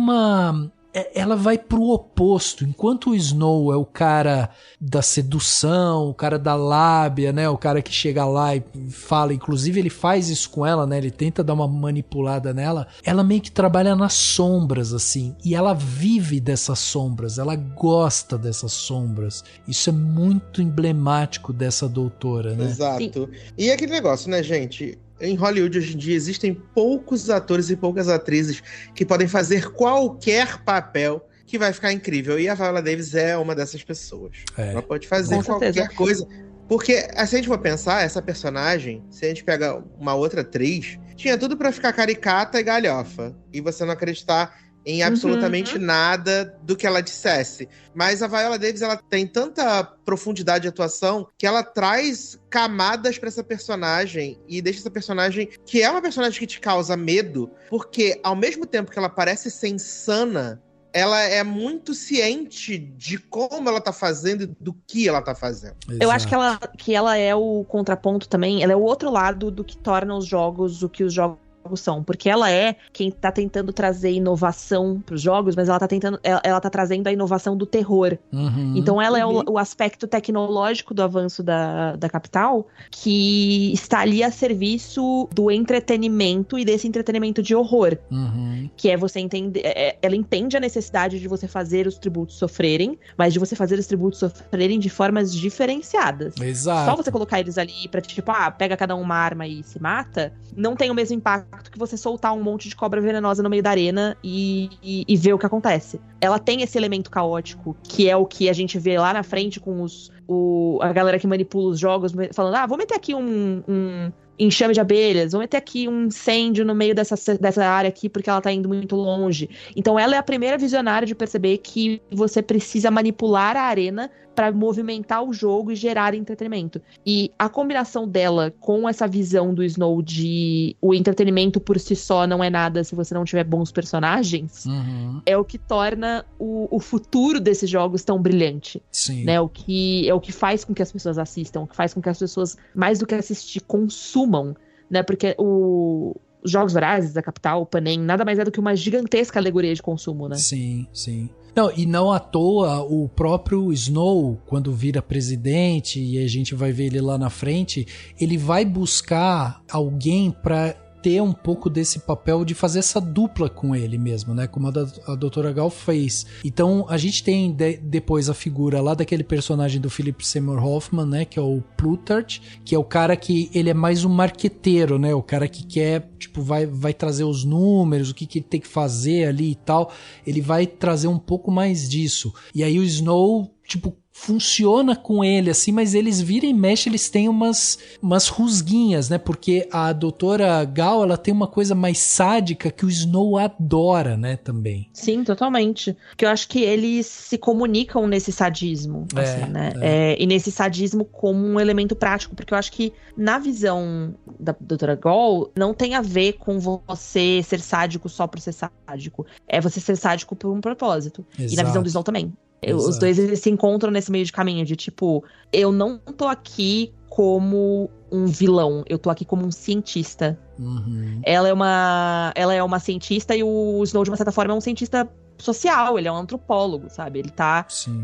ela vai pro oposto. Enquanto o Snow é o cara da sedução, o cara da lábia, né? O cara que chega lá e fala, inclusive ele faz isso com ela, né? Ele tenta dar uma manipulada nela. Ela meio que trabalha nas sombras, assim. E ela vive dessas sombras. Ela gosta dessas sombras. Isso é muito emblemático dessa doutora, né? Exato. Sim. E aquele negócio, né, gente? Em Hollywood, hoje em dia, existem poucos atores e poucas atrizes que podem fazer qualquer papel que vai ficar incrível. E a Viola Davis é uma dessas pessoas. Ela pode fazer qualquer coisa. Porque, se a gente for pensar, essa personagem, se a gente pega uma outra atriz, tinha tudo pra ficar caricata e galhofa. E você não acreditar em absolutamente nada do que ela dissesse. Mas a Viola Davis, ela tem tanta profundidade de atuação que ela traz camadas pra essa personagem e deixa essa personagem, que é uma personagem que te causa medo, porque ao mesmo tempo que ela parece ser insana, ela é muito ciente de como ela tá fazendo e do que ela tá fazendo. Exato. Eu acho que ela é o contraponto também, ela é o outro lado do que torna os jogos o que os jogos são, porque ela é quem tá tentando trazer inovação pros jogos, mas ela tá trazendo a inovação do terror. Então ela é o aspecto tecnológico do avanço da capital, que está ali a serviço do entretenimento e desse entretenimento de horror, que é você entender, ela entende a necessidade de você fazer os tributos sofrerem, mas de você fazer os tributos sofrerem de formas diferenciadas. Exato. Só você colocar eles ali pra, tipo, pega cada um uma arma e se mata, não tem o mesmo impacto que você soltar um monte de cobra venenosa no meio da arena e ver o que acontece. Ela tem esse elemento caótico, que é o que a gente vê lá na frente com a galera que manipula os jogos, falando, vou meter aqui um enxame de abelhas, vou meter aqui um incêndio no meio dessa área aqui porque ela tá indo muito longe. Então ela é a primeira visionária de perceber que você precisa manipular a arena para movimentar o jogo e gerar entretenimento. E a combinação dela com essa visão do Snow de o entretenimento por si só não é nada se você não tiver bons personagens, é o que torna o futuro desses jogos tão brilhante. Sim. Né? O que faz com que as pessoas assistam, o que faz com que as pessoas, mais do que assistir, consumam, né? Porque os Jogos Vorazes, a capital, o Panem, nada mais é do que uma gigantesca alegoria de consumo, né? Sim, sim. Não, e não à toa, o próprio Snow, quando vira presidente, e a gente vai ver ele lá na frente, ele vai buscar alguém pra ter um pouco desse papel de fazer essa dupla com ele mesmo, né? Como a Doutora Gao fez. Então, a gente tem depois a figura lá daquele personagem do Philip Seymour Hoffman, né? Que é o Plutarch, que é o cara que ele é mais um marqueteiro, né? O cara que quer, tipo, vai trazer os números, o que ele tem que fazer ali e tal. Ele vai trazer um pouco mais disso. E aí o Snow, tipo, funciona com ele, assim, mas eles viram e mexem, eles têm umas rusguinhas, né? Porque a Doutora Gao, ela tem uma coisa mais sádica que o Snow adora, né? Também. Sim, totalmente. Porque eu acho que eles se comunicam nesse sadismo, assim, né? E nesse sadismo como um elemento prático, porque eu acho que na visão da Doutora Gao, não tem a ver com você ser sádico só por ser sádico. É você ser sádico por um propósito. Exato. E na visão do Snow também. Exato. Os dois, eles se encontram nesse meio de caminho de tipo, eu não tô aqui como um vilão, eu tô aqui como um cientista. Uhum. Ela é uma cientista e o Snow, de uma certa forma, é um cientista social, ele é um antropólogo, sabe?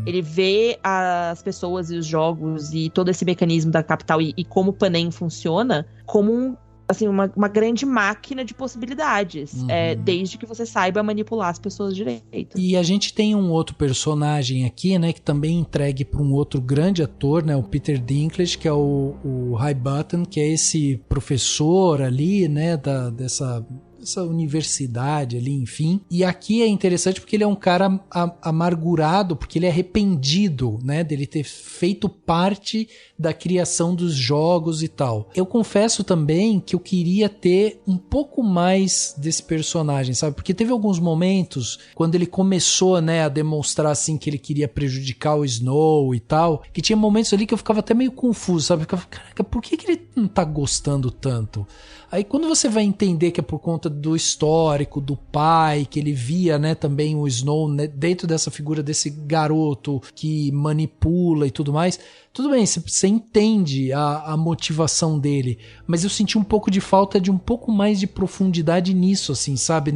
Ele vê as pessoas e os jogos e todo esse mecanismo da capital e como o Panem funciona como assim, uma grande máquina de possibilidades, desde que você saiba manipular as pessoas direito. E a gente tem um outro personagem aqui, né, que também entregue para um outro grande ator, né, o Peter Dinklage, que é o Highbutton, que é esse professor ali, né, dessa universidade ali, enfim. E aqui é interessante porque ele é um cara amargurado, porque ele é arrependido, né, dele ter feito parte da criação dos jogos e tal. Eu confesso também que eu queria ter um pouco mais desse personagem, sabe? Porque teve alguns momentos, quando ele começou, né, a demonstrar, assim, que ele queria prejudicar o Snow e tal, que tinha momentos ali que eu ficava até meio confuso, sabe? Eu ficava, caraca, por que ele não tá gostando tanto? Aí quando você vai entender que é por conta do histórico, do pai, que ele via, né, também o Snow, né, dentro dessa figura desse garoto que manipula e tudo mais, tudo bem, você entende a motivação dele, mas eu senti um pouco de falta de um pouco mais de profundidade nisso, assim, sabe?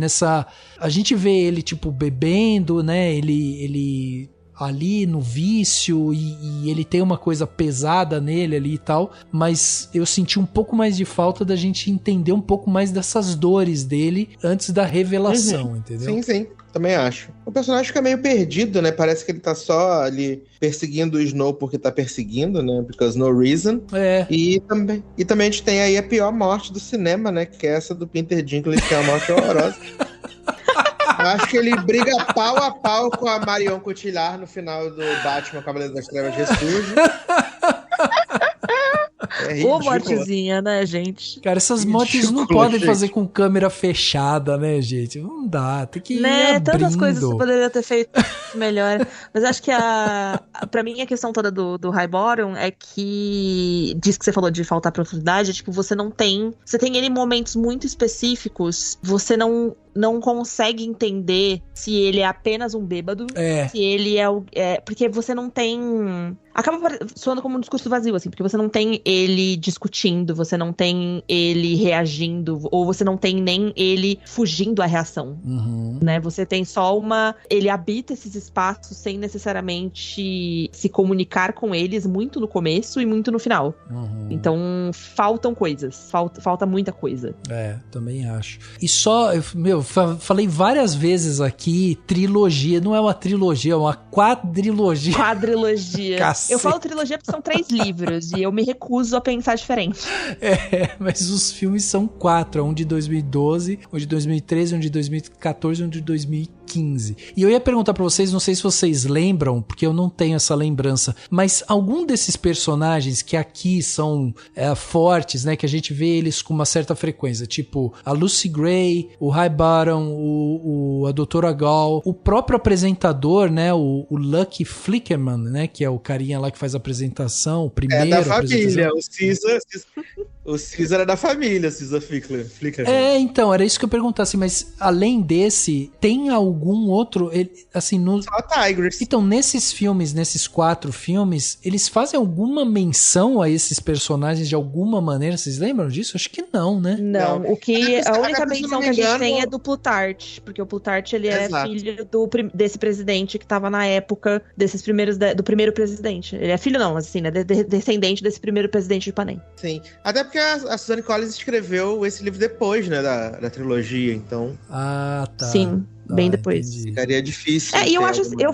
A gente vê ele, tipo, bebendo, né, ele ali no vício e ele tem uma coisa pesada nele ali e tal, mas eu senti um pouco mais de falta da gente entender um pouco mais dessas dores dele antes da revelação, entendeu? Sim, também acho. O personagem fica meio perdido, né? Parece que ele tá só ali perseguindo o Snow porque tá perseguindo, né? Because no reason. E também a gente tem aí a pior morte do cinema, né? Que é essa do Peter Dinklage, que é uma morte horrorosa. Eu acho que ele briga pau a pau com a Marion Cotillard no final do Batman Cavaleiro das Trevas Ressurge. Ô, mortezinha, né, gente? Cara, essas mortes não podem fazer com câmera fechada, né, gente? Não dá, tem que ir abrindo. Tantas coisas que você poderia ter feito melhor. Mas acho que pra mim a questão toda do Highbottom é que, diz que você falou de faltar profundidade, é tipo, você tem ele em momentos muito específicos, você não consegue entender se ele é apenas um bêbado, se ele porque você não tem... Acaba soando como um discurso vazio, assim, porque você não tem ele discutindo, você não tem ele reagindo, ou você não tem nem ele fugindo à reação, né? Você tem só ele habita esses espaços sem necessariamente se comunicar com eles muito no começo e muito no final. Então, faltam coisas, falta muita coisa. Também acho. E só, falei várias vezes aqui, trilogia, não é uma trilogia, é uma quadrilogia. Cacete. Eu falo trilogia porque são 3 livros e eu me recuso a pensar diferente. Mas os filmes são 4, um de 2012, um de 2013, um de 2014 e um de 2015. E eu ia perguntar pra vocês, não sei se vocês lembram, porque eu não tenho essa lembrança, mas algum desses personagens que aqui são fortes, né, que a gente vê eles com uma certa frequência, tipo a Lucy Gray, o Highbottom, a Doutora Gao, o próprio apresentador, né, o Lucky Flickerman, né, que é o carinha lá que faz a apresentação, o primeiro. É da família, o Caesar é da família, Caesar Flicker. Então, era isso que eu perguntasse, mas além desse, tem algum outro, assim, Só Tigris. Então, nesses 4 filmes, eles fazem alguma menção a esses personagens de alguma maneira? Vocês lembram disso? Acho que não, né? Não, a única menção que a gente tem é do Plutarch, porque o Plutarch, ele Exato. é filho desse presidente que tava na época do primeiro presidente. Ele é filho não, mas assim, né, descendente desse primeiro presidente de Panem. Sim, até porque a Suzanne Collins escreveu esse livro depois, né, da trilogia, então... Ah, tá. Sim, bem depois. Entendi. Ficaria difícil. E eu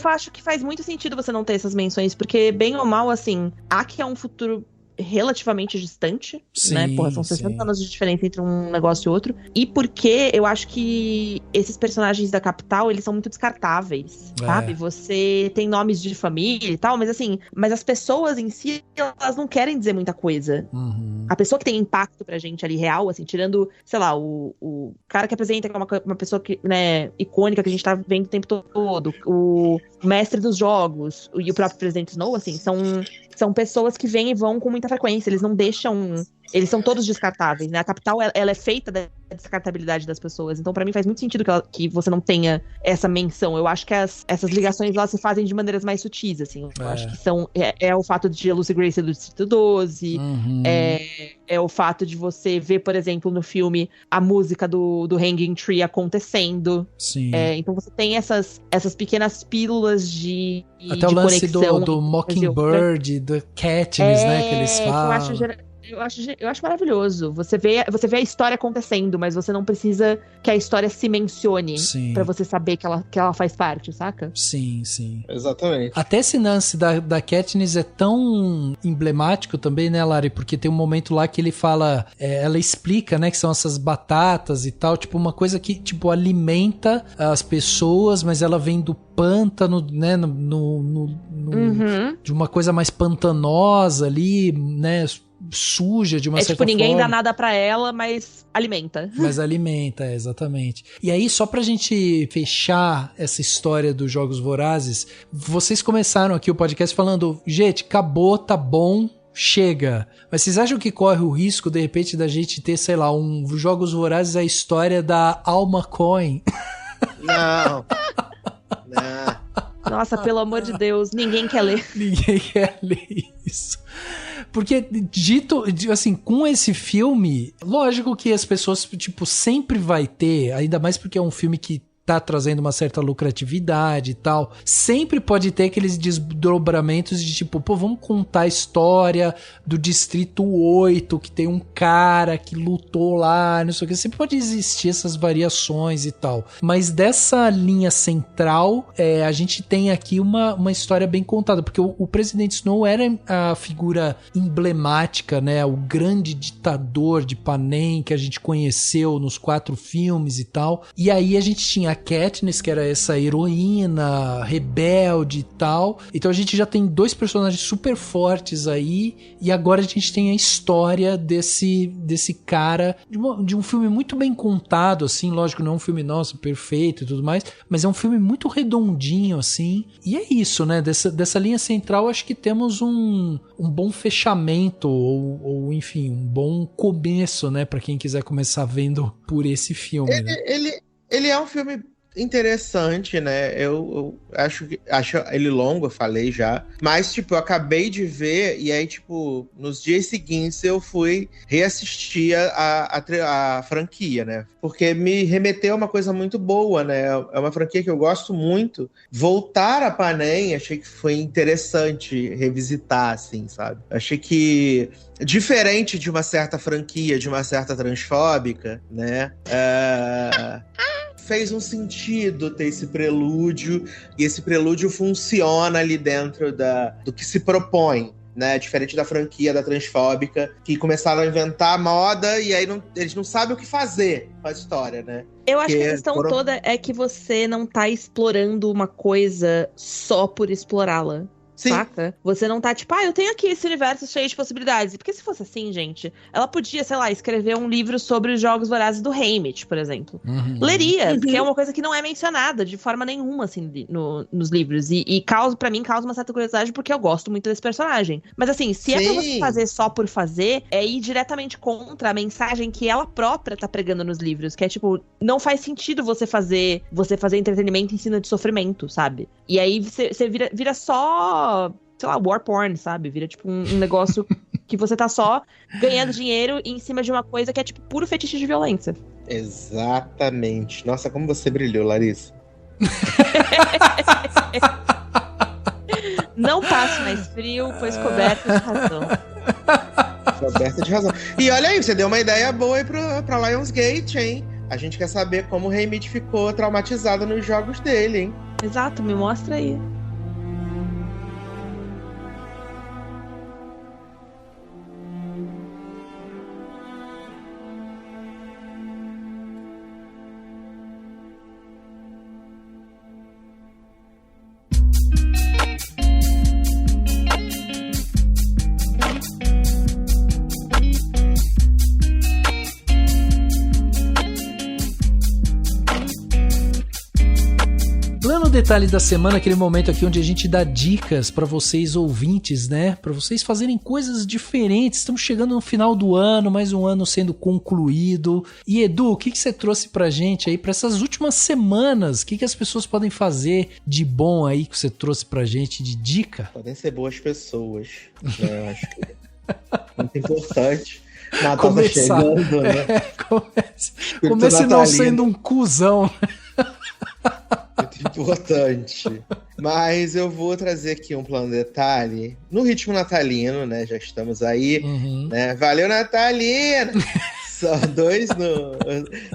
acho que faz muito sentido você não ter essas menções, porque bem ou mal, assim, Aki é um futuro relativamente distante, Sim, né? Porra, são 60 sim. anos de diferença entre um negócio e outro. E porque eu acho que esses personagens da capital, eles são muito descartáveis, sabe? Você tem nomes de família e tal, mas assim, as pessoas em si, elas não querem dizer muita coisa. Uhum. A pessoa que tem impacto pra gente ali, real, assim, tirando, sei lá, o cara que apresenta, que é uma pessoa que, né, icônica, que a gente tá vendo o tempo todo, o mestre dos jogos, e o próprio presidente Snow, assim, são pessoas que vêm e vão com muita frequência, eles não deixam... Eles são todos descartáveis, né? A capital, ela é feita da descartabilidade das pessoas. Então, pra mim, faz muito sentido que você não tenha essa menção. Eu acho que essas ligações, elas se fazem de maneiras mais sutis, assim. Eu acho que é o fato de Lucy Gray ser do Distrito 12, Uhum. é o fato de você ver, por exemplo, no filme, a música do Hanging Tree acontecendo. Sim. Então, você tem essas pequenas pílulas de Até o lance conexão do Mockingbird, do Katniss, né, que eles falam. Eu acho maravilhoso. Você vê a história acontecendo, mas você não precisa que a história se mencione pra você saber que ela faz parte, saca? Sim, sim. Exatamente. Até esse lance da Katniss é tão emblemático também, né, Lari? Porque tem um momento lá que ele fala, ela explica, né, que são essas batatas e tal, tipo, uma coisa que, tipo, alimenta as pessoas, mas ela vem do pântano, né, de uma coisa mais pantanosa ali, né, suja de uma certa forma. Ninguém dá nada pra ela, mas alimenta. Mas alimenta, exatamente. E aí, só pra gente fechar essa história dos Jogos Vorazes, vocês começaram aqui o podcast falando, gente, acabou, tá bom, chega. Mas vocês acham que corre o risco, de repente, da gente ter, sei lá, Jogos Vorazes, a história da Alma Coin? Não. Nossa, pelo amor de Deus, ninguém quer ler. Ninguém quer ler isso. Porque, assim, com esse filme, lógico que as pessoas, tipo, sempre vai ter, ainda mais porque é um filme que tá trazendo uma certa lucratividade e tal, sempre pode ter aqueles desdobramentos de tipo, pô, vamos contar a história do Distrito 8, que tem um cara que lutou lá, não sei o que, sempre pode existir essas variações e tal, mas dessa linha central, a gente tem aqui uma história bem contada, porque o Presidente Snow era a figura emblemática, né, o grande ditador de Panem que a gente conheceu nos 4 filmes e tal, e aí a gente tinha a Katniss, que era essa heroína, rebelde e tal. Então a gente já tem 2 personagens super fortes aí, e agora a gente tem a história desse cara, de um filme muito bem contado, assim, lógico, não é um filme, nossa, perfeito e tudo mais, mas é um filme muito redondinho, assim, e é isso, né, dessa linha central, acho que temos um bom fechamento, ou enfim, um bom começo, né, pra quem quiser começar vendo por esse filme, né? Ele é um filme interessante, né? Eu acho ele longo, eu falei já. Mas, tipo, eu acabei de ver e aí, tipo, nos dias seguintes eu fui reassistir a franquia, né? Porque me remeteu a uma coisa muito boa, né? É uma franquia que eu gosto muito. Voltar a Panem, achei que foi interessante revisitar, assim, sabe? Achei que, diferente de uma certa franquia, de uma certa transfóbica, né? Fez um sentido ter esse prelúdio, e esse prelúdio funciona ali dentro do que se propõe, né? Diferente da franquia da transfóbica, que começaram a inventar moda e aí eles não sabem o que fazer com a história, né? Eu acho que a questão toda é que você não tá explorando uma coisa só por explorá-la. Saca? Você não tá tipo, eu tenho aqui esse universo cheio de possibilidades. Porque se fosse assim, gente, ela podia, sei lá, escrever um livro sobre os Jogos Vorazes do Haymitch, por exemplo. Leria, porque é uma coisa que não é mencionada de forma nenhuma, assim, nos livros. E pra mim, causa uma certa curiosidade porque eu gosto muito desse personagem. Mas assim, se é pra você fazer só por fazer, é ir diretamente contra a mensagem que ela própria tá pregando nos livros. Que é tipo, não faz sentido você fazer entretenimento em cima de sofrimento, sabe? E aí você vira só, sei lá, war porn, sabe? Vira tipo um negócio que você tá só ganhando dinheiro em cima de uma coisa que é tipo puro fetiche de violência. Exatamente. Nossa, como você brilhou, Larissa. Não passe mais frio, pois coberta de razão. Coberta de razão. E olha aí, você deu uma ideia boa aí pra Lionsgate, hein? A gente quer saber como o Haymitch ficou traumatizado nos jogos dele, hein? Exato, me mostra aí. Detalhe da semana, aquele momento aqui onde a gente dá dicas pra vocês ouvintes, né? Pra vocês fazerem coisas diferentes. Estamos chegando no final do ano, mais um ano sendo concluído. E Edu, o que você trouxe pra gente aí, pra essas últimas semanas? O que as pessoas podem fazer de bom aí que você trouxe pra gente de dica? Podem ser boas pessoas, né? Eu acho que é muito importante. Natal tá chegando, né? Comece não sendo um cuzão. Muito importante. Mas eu vou trazer aqui um plano de detalhe no ritmo natalino, né? Já estamos aí, né? Valeu, Natalina! São dois no...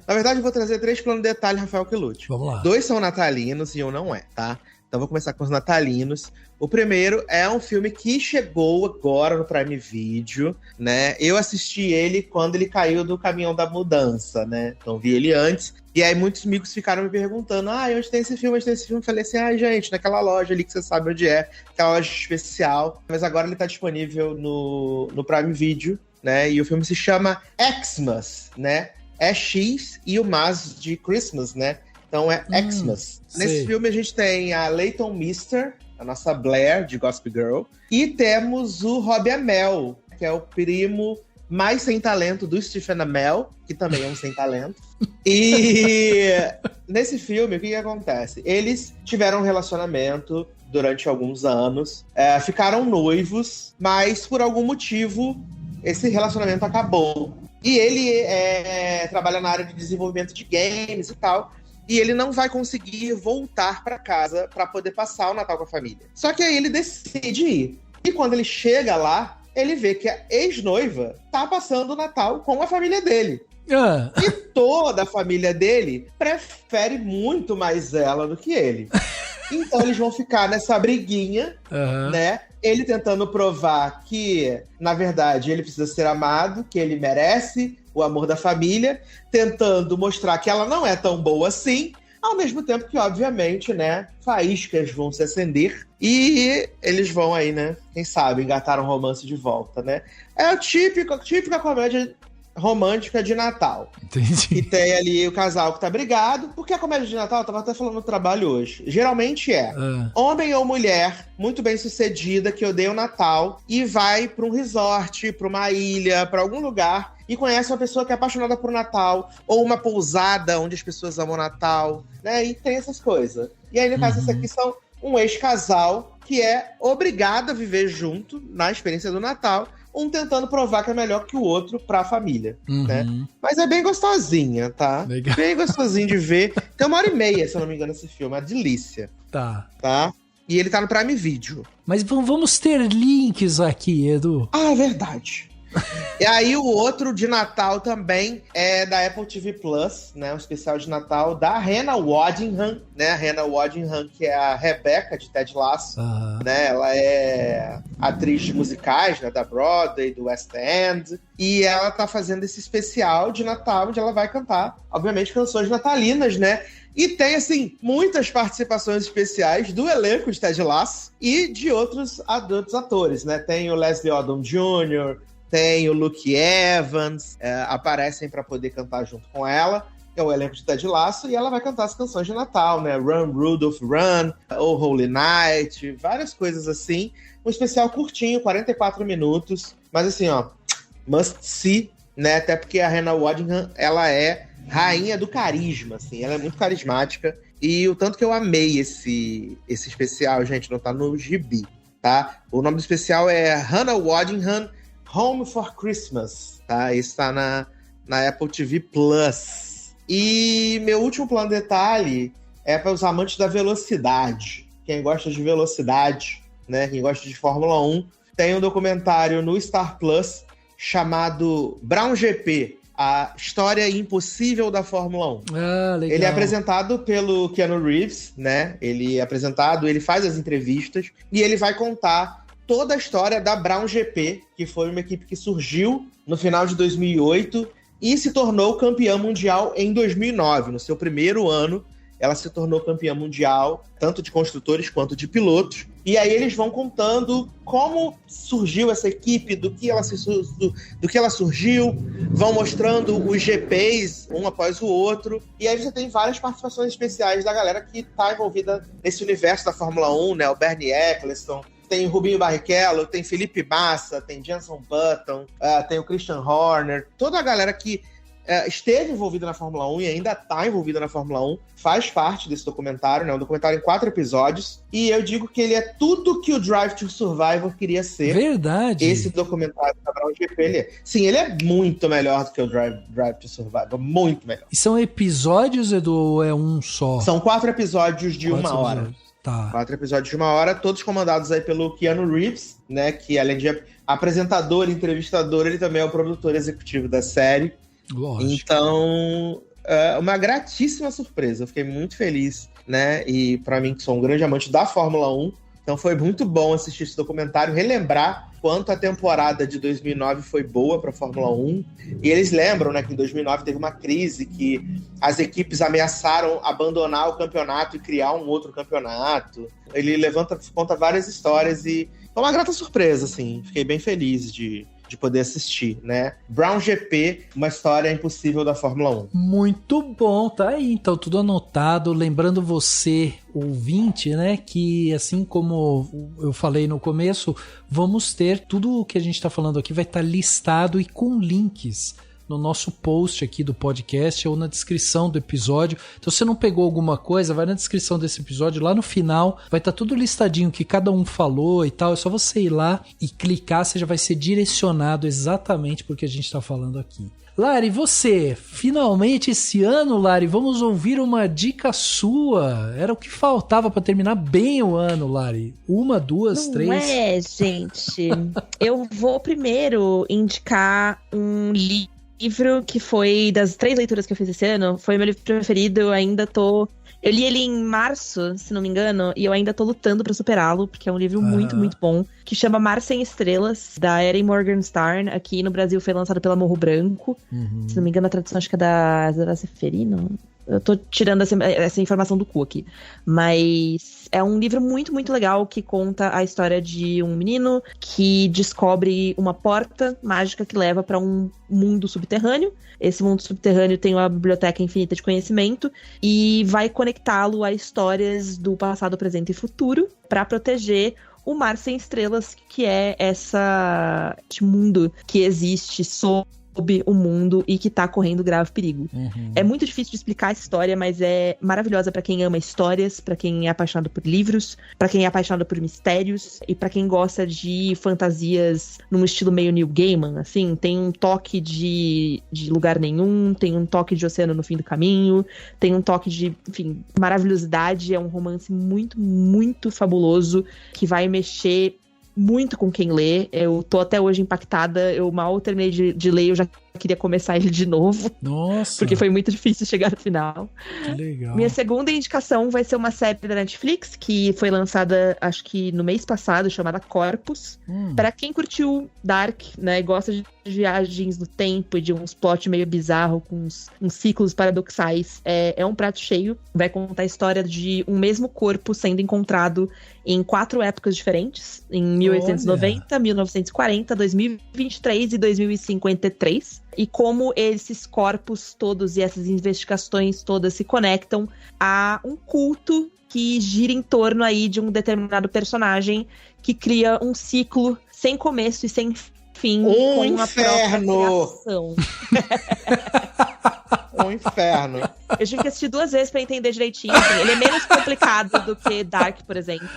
Na verdade, eu vou trazer 3 planos de detalhe, Rafael Quelucci. Vamos lá. 2 são natalinos e um não é, tá? Então vou começar com os natalinos. O primeiro é um filme que chegou agora no Prime Video, né? Eu assisti ele quando ele caiu do caminhão da mudança, né? Então vi ele antes. E aí muitos amigos ficaram me perguntando, onde tem esse filme, onde tem esse filme? Eu falei assim, gente, naquela loja ali que você sabe onde é, aquela loja especial. Mas agora ele tá disponível no Prime Video, né? E o filme se chama Xmas, né? É X e o Mas de Christmas, né? Então é Xmas. Nesse filme a gente tem a Leighton Meester, a nossa Blair, de Gossip Girl. E temos o Robbie Amell, que é o primo mais sem talento do Stephen Amell, que também é um sem talento. E nesse filme, o que acontece? Eles tiveram um relacionamento durante alguns anos, ficaram noivos, mas por algum motivo esse relacionamento acabou. E ele trabalha na área de desenvolvimento de games e tal. E ele não vai conseguir voltar para casa para poder passar o Natal com a família. Só que aí ele decide ir. E quando ele chega lá, ele vê que a ex-noiva tá passando o Natal com a família dele. E toda a família dele prefere muito mais ela do que ele. Então eles vão ficar nessa briguinha, né? Ele tentando provar que, na verdade, ele precisa ser amado, que ele merece o amor da família, tentando mostrar que ela não é tão boa assim, ao mesmo tempo que, obviamente, né, faíscas vão se acender e eles vão aí, né, quem sabe, engatar um romance de volta, né? É a típica comédia romântica de Natal. Entendi. E tem ali o casal que tá brigado, porque a comédia de Natal, eu tava até falando no trabalho hoje, geralmente homem ou mulher muito bem sucedida que odeia o Natal e vai pra um resort, pra uma ilha, pra algum lugar e conhece uma pessoa que é apaixonada por Natal, ou uma pousada onde as pessoas amam Natal, né? E tem essas coisas. E aí, no caso, esse aqui são um ex-casal que é obrigado a viver junto na experiência do Natal, um tentando provar que é melhor que o outro pra família, né? Mas é bem gostosinha, tá? Legal. Bem gostosinho de ver. Tem 1h30, se eu não me engano, esse filme. É uma delícia. Tá. E ele tá no Prime Video. Mas vamos ter links aqui, Edu. Verdade. E aí o outro de Natal também é da Apple TV Plus, né? Um especial de Natal da Hannah Waddingham, né? A Hannah Waddingham, que é a Rebecca de Ted Lasso, né? Ela é atriz de musicais, né? Da Broadway, do West End. E ela tá fazendo esse especial de Natal, onde ela vai cantar, obviamente, canções natalinas, né? E tem, assim, muitas participações especiais do elenco de Ted Lasso e de outros atores, né? Tem o Leslie Odom Jr., tem o Luke Evans, aparecem para poder cantar junto com ela. É o elenco de Ted Lasso, e ela vai cantar as canções de Natal, né? Run, Rudolph, Run, Oh Holy Night, várias coisas assim. Um especial curtinho, 44 minutos, mas assim, ó, must see, né? Até porque a Hannah Waddingham, ela é rainha do carisma, assim, ela é muito carismática, e o tanto que eu amei esse especial, gente, não tá no gibi, tá? O nome do especial é Hannah Waddingham Home for Christmas, tá? Esse tá na Apple TV Plus. E meu último plano de detalhe é para os amantes da velocidade. Quem gosta de velocidade, né? Quem gosta de Fórmula 1, tem um documentário no Star Plus chamado Brown GP, a história impossível da Fórmula 1. Ah, legal. Ele é apresentado pelo Keanu Reeves, né? Ele faz as entrevistas e ele vai contar toda a história da Brown GP, que foi uma equipe que surgiu no final de 2008 e se tornou campeã mundial em 2009. No seu primeiro ano, ela se tornou campeã mundial, tanto de construtores quanto de pilotos. E aí eles vão contando como surgiu essa equipe, do que ela surgiu, vão mostrando os GPs, um após o outro. E aí você tem várias participações especiais da galera que está envolvida nesse universo da Fórmula 1, né? O Bernie Eccleston, tem o Rubinho Barrichello, tem Felipe Massa, tem Jenson Button, tem o Christian Horner. Toda a galera que esteve envolvida na Fórmula 1 e ainda está envolvida na Fórmula 1 faz parte desse documentário, né? Um documentário em 4 episódios. E eu digo que ele é tudo que o Drive to Survivor queria ser. Verdade. Esse documentário da Brown GP, ele é. Sim, ele é muito melhor do que o Drive to Survivor. Muito melhor. E são episódios, Edu, ou é um só? São 4 episódios de 1 hora. Tá. 4 episódios de 1 hora, todos comandados aí pelo Keanu Reeves, né? Que além de apresentador e entrevistador, ele também é o produtor executivo da série. Lógico. Então, é uma gratíssima surpresa. Eu fiquei muito feliz, né? E pra mim, que sou um grande amante da Fórmula 1, então foi muito bom assistir esse documentário, relembrar quanto a temporada de 2009 foi boa pra Fórmula 1. E eles lembram, né, que em 2009 teve uma crise que as equipes ameaçaram abandonar o campeonato e criar um outro campeonato. Ele conta várias histórias e foi uma grata surpresa, assim. Fiquei bem feliz de poder assistir, né? Brown GP, uma história impossível da Fórmula 1. Muito bom, tá aí, então, tudo anotado. Lembrando você, ouvinte, né, que assim como eu falei no começo, vamos ter tudo o que a gente tá falando aqui vai estar listado e com links no nosso post aqui do podcast ou na descrição do episódio. Então, se você não pegou alguma coisa, vai na descrição desse episódio, lá no final vai estar tudo listadinho, que cada um falou e tal. É só você ir lá e clicar, você já vai ser direcionado exatamente porque a gente está falando aqui. Lari, você, finalmente esse ano, Lari, vamos ouvir uma dica sua. Era o que faltava para terminar bem o ano, Lari. 1, 2, 3. Não é, gente. Eu vou primeiro indicar um livro que foi das 3 leituras que eu fiz esse ano, foi o meu livro preferido. Eu li ele em março, se não me engano, e eu ainda tô lutando pra superá-lo, porque é um livro muito, muito bom, que chama Mar Sem Estrelas, da Erin Morgenstern. Aqui no Brasil foi lançado pela Morro Branco. Se não me engano, a tradução acho que é da Zara Seferino. Eu tô tirando essa informação do cu aqui. Mas é um livro muito, muito legal que conta a história de um menino que descobre uma porta mágica que leva pra um mundo subterrâneo. Esse mundo subterrâneo tem uma biblioteca infinita de conhecimento e vai conectá-lo a histórias do passado, presente e futuro pra proteger o Mar Sem Estrelas, que é esse mundo que existe sob o mundo e que tá correndo grave perigo. É muito difícil de explicar essa história, mas é maravilhosa pra quem ama histórias, pra quem é apaixonado por livros, pra quem é apaixonado por mistérios e pra quem gosta de fantasias num estilo meio Neil Gaiman, assim. Tem um toque de lugar nenhum, tem um toque de oceano no fim do caminho, tem um toque de, enfim, maravilhosidade. É um romance muito, muito fabuloso que vai mexer muito com quem lê. Eu tô até hoje impactada. Eu mal terminei de ler, eu já queria começar ele de novo. Nossa! Porque foi muito difícil chegar no final. Que legal. Minha segunda indicação vai ser uma série da Netflix, que foi lançada, acho que no mês passado, chamada Corpus. Pra quem curtiu Dark, né, e gosta de viagens no tempo e de uns plot meio bizarro, com uns ciclos paradoxais, é um prato cheio. Vai contar a história de um mesmo corpo sendo encontrado em 4 épocas diferentes, em 1890, 1940, 2023 e 2053. E como esses corpos todos e essas investigações todas se conectam a um culto que gira em torno aí de um determinado personagem que cria um ciclo sem começo e sem fim. Um inferno! Um inferno. Eu tive que assistir 2 vezes pra entender direitinho. Assim, ele é menos complicado do que Dark, por exemplo.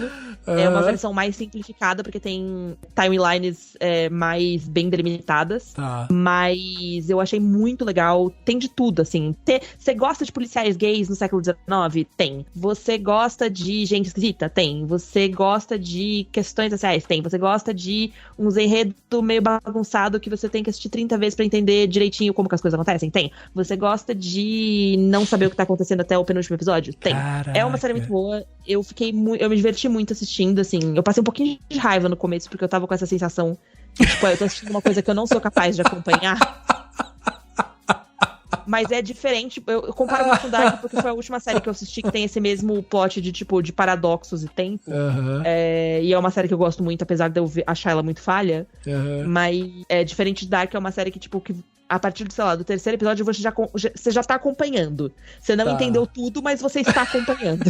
É uma versão mais simplificada, porque tem timelines mais bem delimitadas. Tá. Mas eu achei muito legal. Tem de tudo, assim. Você gosta de policiais gays no século XIX? Tem. Você gosta de gente esquisita? Tem. Você gosta de questões sociais? Tem. Você gosta de uns enredos meio bagunçado que você tem que assistir 30 vezes pra entender direitinho como que as coisas acontecem? Tem. Você gosta de não saber o que tá acontecendo até o penúltimo episódio? Tem. Caraca. É uma série muito boa. Eu me diverti muito assistindo, assim. Eu passei um pouquinho de raiva no começo, porque eu tava com essa sensação de, tipo, eu tô assistindo uma coisa que eu não sou capaz de acompanhar. Mas é diferente. Eu comparo muito com Dark, porque foi a última série que eu assisti que tem esse mesmo plot de, tipo, de paradoxos e tempo. E é uma série que eu gosto muito, apesar de eu achar ela muito falha. Mas é diferente de Dark, é uma série que, tipo, que a partir do, sei lá, do 3º episódio você já tá acompanhando. Você não entendeu tudo, mas você está acompanhando.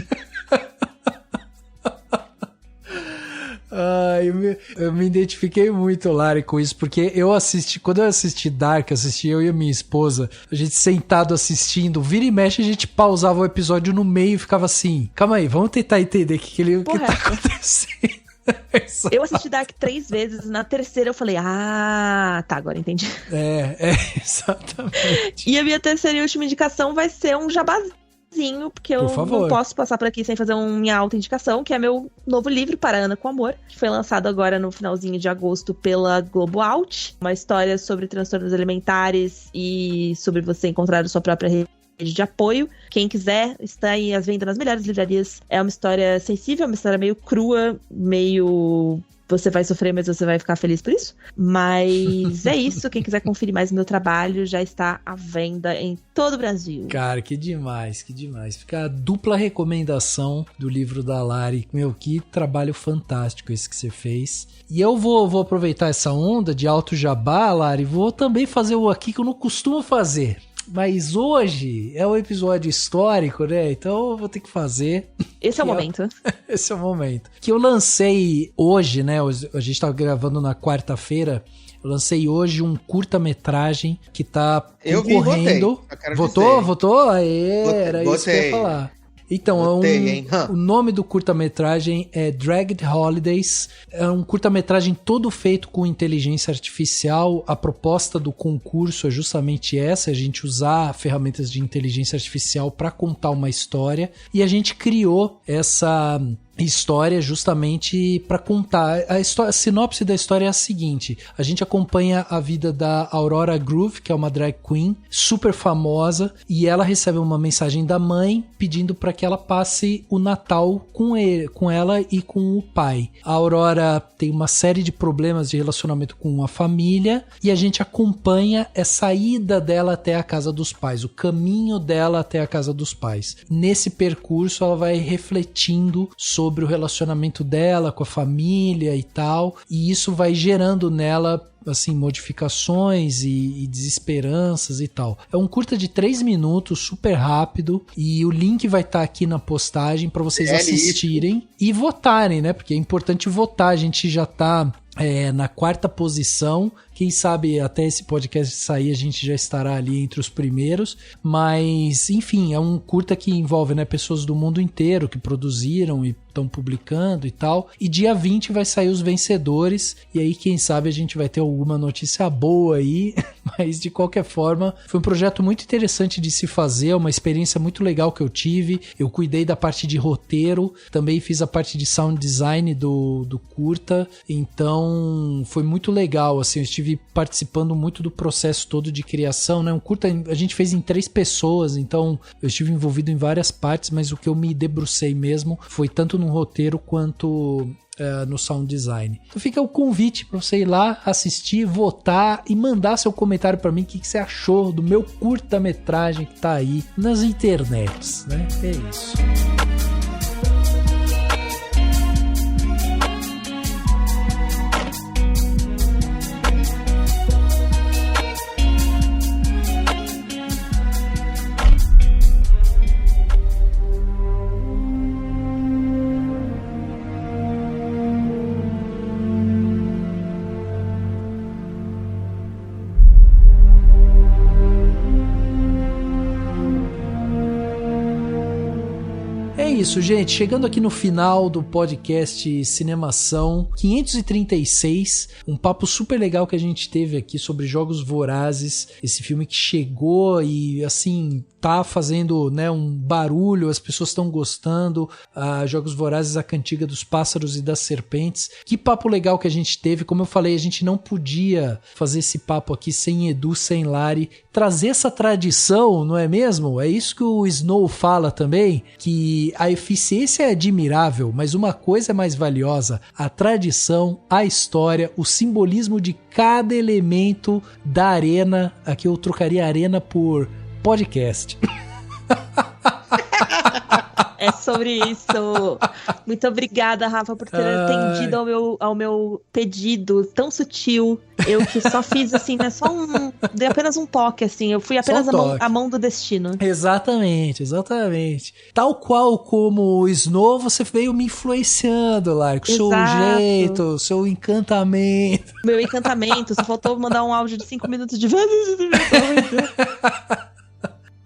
Eu me identifiquei muito, Lari, com isso, porque quando eu assisti Dark, eu e a minha esposa, a gente sentado assistindo, vira e mexe, a gente pausava o episódio no meio e ficava assim, calma aí, vamos tentar entender o que tá acontecendo. Eu assisti Dark 3 vezes, na terceira eu falei, tá, agora entendi. Exatamente. E a minha terceira e última indicação vai ser um jabazinho, porque eu não posso passar por aqui sem fazer minha auto-indicação, que é meu novo livro, Para Ana com Amor, que foi lançado agora no finalzinho de agosto pela Globo Out. Uma história sobre transtornos alimentares e sobre você encontrar a sua própria rede de apoio. Quem quiser, está aí às vendas nas melhores livrarias. É uma história sensível, uma história meio crua, meio... Você vai sofrer, mas você vai ficar feliz por isso. Mas é isso. Quem quiser conferir mais o meu trabalho, já está à venda em todo o Brasil. Cara, que demais, que demais. Fica a dupla recomendação do livro da Lari. Meu, que trabalho fantástico esse que você fez. E eu vou aproveitar essa onda de alto jabá, Lari, vou também fazer o aqui que eu não costumo fazer. Mas hoje é um episódio histórico, né? Então eu vou ter que fazer. Esse é o momento. Esse é o momento. Que eu lancei hoje, né? A gente tá gravando na quarta-feira. Eu lancei hoje um curta-metragem que tá concorrendo. Votou? Aê, era isso que eu ia falar. Então, o nome do curta-metragem é Dragged Holidays. É um curta-metragem todo feito com inteligência artificial. A proposta do concurso é justamente essa, a gente usar ferramentas de inteligência artificial para contar uma história. E a gente criou essa história justamente para contar. A sinopse da história é a seguinte: a gente acompanha a vida da Aurora Groove, que é uma drag queen super famosa, e ela recebe uma mensagem da mãe pedindo para que ela passe o Natal com ela e com o pai. A Aurora tem uma série de problemas de relacionamento com a família e a gente acompanha essa ida dela até a casa dos pais, o caminho dela até a casa dos pais. Nesse percurso ela vai refletindo sobre o relacionamento dela com a família e tal, e isso vai gerando nela assim, modificações e desesperanças e tal. É um curta de 3 minutos, super rápido, e o link vai estar aqui na postagem para vocês assistirem e votarem, né? Porque é importante votar, a gente já tá na 4ª posição. Quem sabe até esse podcast sair a gente já estará ali entre os primeiros. Mas, enfim, é um curta que envolve, né, pessoas do mundo inteiro que produziram e estão publicando e tal. E dia 20 vai sair os vencedores. E aí, quem sabe, a gente vai ter alguma notícia boa aí. Mas, de qualquer forma, foi um projeto muito interessante de se fazer. Uma experiência muito legal que eu tive. Eu cuidei da parte de roteiro. Também fiz a parte de sound design do curta. Então, foi muito legal. Assim, eu estive participando muito do processo todo de criação, né? Um curta a gente fez em 3 pessoas. Então, eu estive envolvido em várias partes. Mas o que eu me debrucei mesmo foi tanto no roteiro quanto no sound design. Então fica o convite para você ir lá, assistir, votar e mandar seu comentário para mim, o que você achou do meu curta-metragem que tá aí nas internets, né? É isso. Isso, gente, chegando aqui no final do podcast Cinemação 536, um papo super legal que a gente teve aqui sobre Jogos Vorazes, esse filme que chegou e, assim, tá fazendo, né, um barulho, as pessoas estão gostando, Jogos Vorazes, a cantiga dos pássaros e das serpentes. Que papo legal que a gente teve, como eu falei, a gente não podia fazer esse papo aqui sem Edu, sem Lari, trazer essa tradição, não é mesmo? É isso que o Snow fala também, que a eficiência é admirável, mas uma coisa é mais valiosa: a tradição, a história, o simbolismo de cada elemento da arena. Aqui eu trocaria arena por podcast. É sobre isso. Muito obrigada, Rafa, por ter atendido ao meu pedido tão sutil. Eu que só fiz assim, né? Dei apenas um toque, assim. Eu fui apenas a mão do destino. Exatamente, exatamente. Tal qual como o Snow, você veio me influenciando, Lari, com o seu jeito, seu encantamento. Meu encantamento. Só faltou mandar um áudio de 5 minutos de...